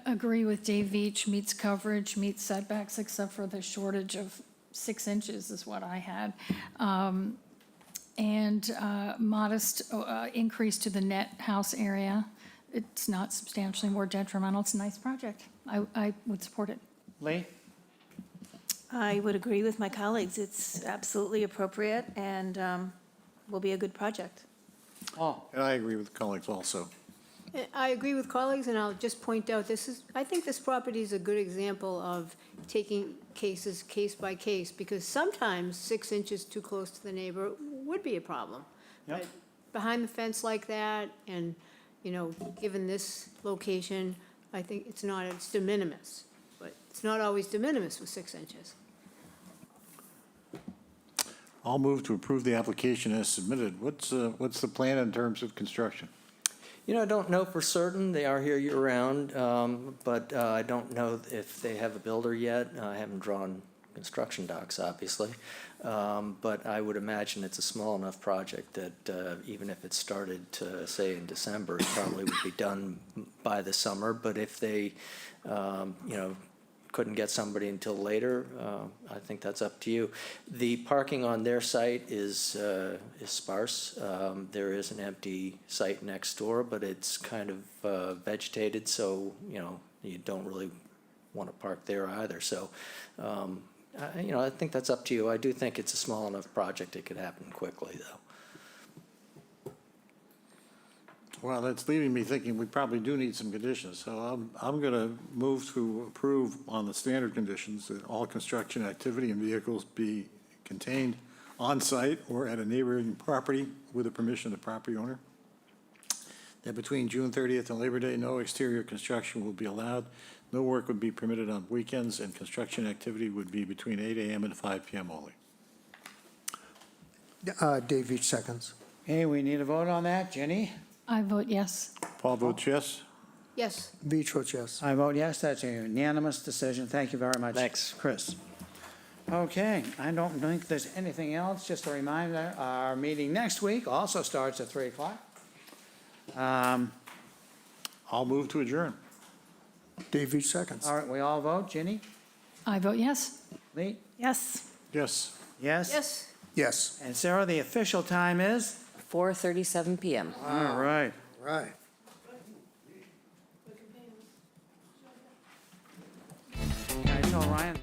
Agree with Dave Veach, meets coverage, meets setbacks, except for the shortage of 6 inches is what I had. And modest increase to the net house area. It's not substantially more detrimental. It's a nice project. I would support it. Lee? I would agree with my colleagues. It's absolutely appropriate and will be a good project. Paul? And I agree with colleagues also. I agree with colleagues, and I'll just point out, I think this property is a good example of taking cases case by case, because sometimes 6 inches too close to the neighbor would be a problem. Yep. But behind the fence like that, and, given this location, I think it's de minimis. But it's not always de minimis with 6 inches. I'll move to approve the application as submitted. What's the plan in terms of construction? I don't know for certain. They are here year-round, but I don't know if they have a builder yet. I haven't drawn construction docs, obviously. But I would imagine it's a small enough project that even if it started, say, in December, it probably would be done by the summer. But if they, couldn't get somebody until later, I think that's up to you. The parking on their site is sparse. There is an empty site next door, but it's kind of vegetated, so you don't really want to park there either. So, I think that's up to you. I do think it's a small enough project; it could happen quickly, though. Well, that's leaving me thinking we probably do need some conditions. So I'm going to move to approve on the standard conditions that all construction activity and vehicles be contained on-site or at a neighboring property with the permission of the property owner. That between June 30th and Labor Day, no exterior construction will be allowed. No work would be permitted on weekends, and construction activity would be between 8 a.m. and 5 p.m. only. Dave Each seconds. Okay, we need a vote on that. Ginny? I vote yes. Paul votes yes. Yes. Beach votes yes. I vote yes. That's a unanimous decision. Thank you very much. Thanks. Chris. Okay, I don't think there's anything else. Just a reminder, our meeting next week also starts at 3 o'clock. I'll move to adjourn. Dave Each seconds. All right, we all vote. Ginny? I vote yes. Lee? Yes. Yes. Yes? Yes. Yes. And Sarah, the official time is? 4:37 p.m. All right. Right. I told Ryan.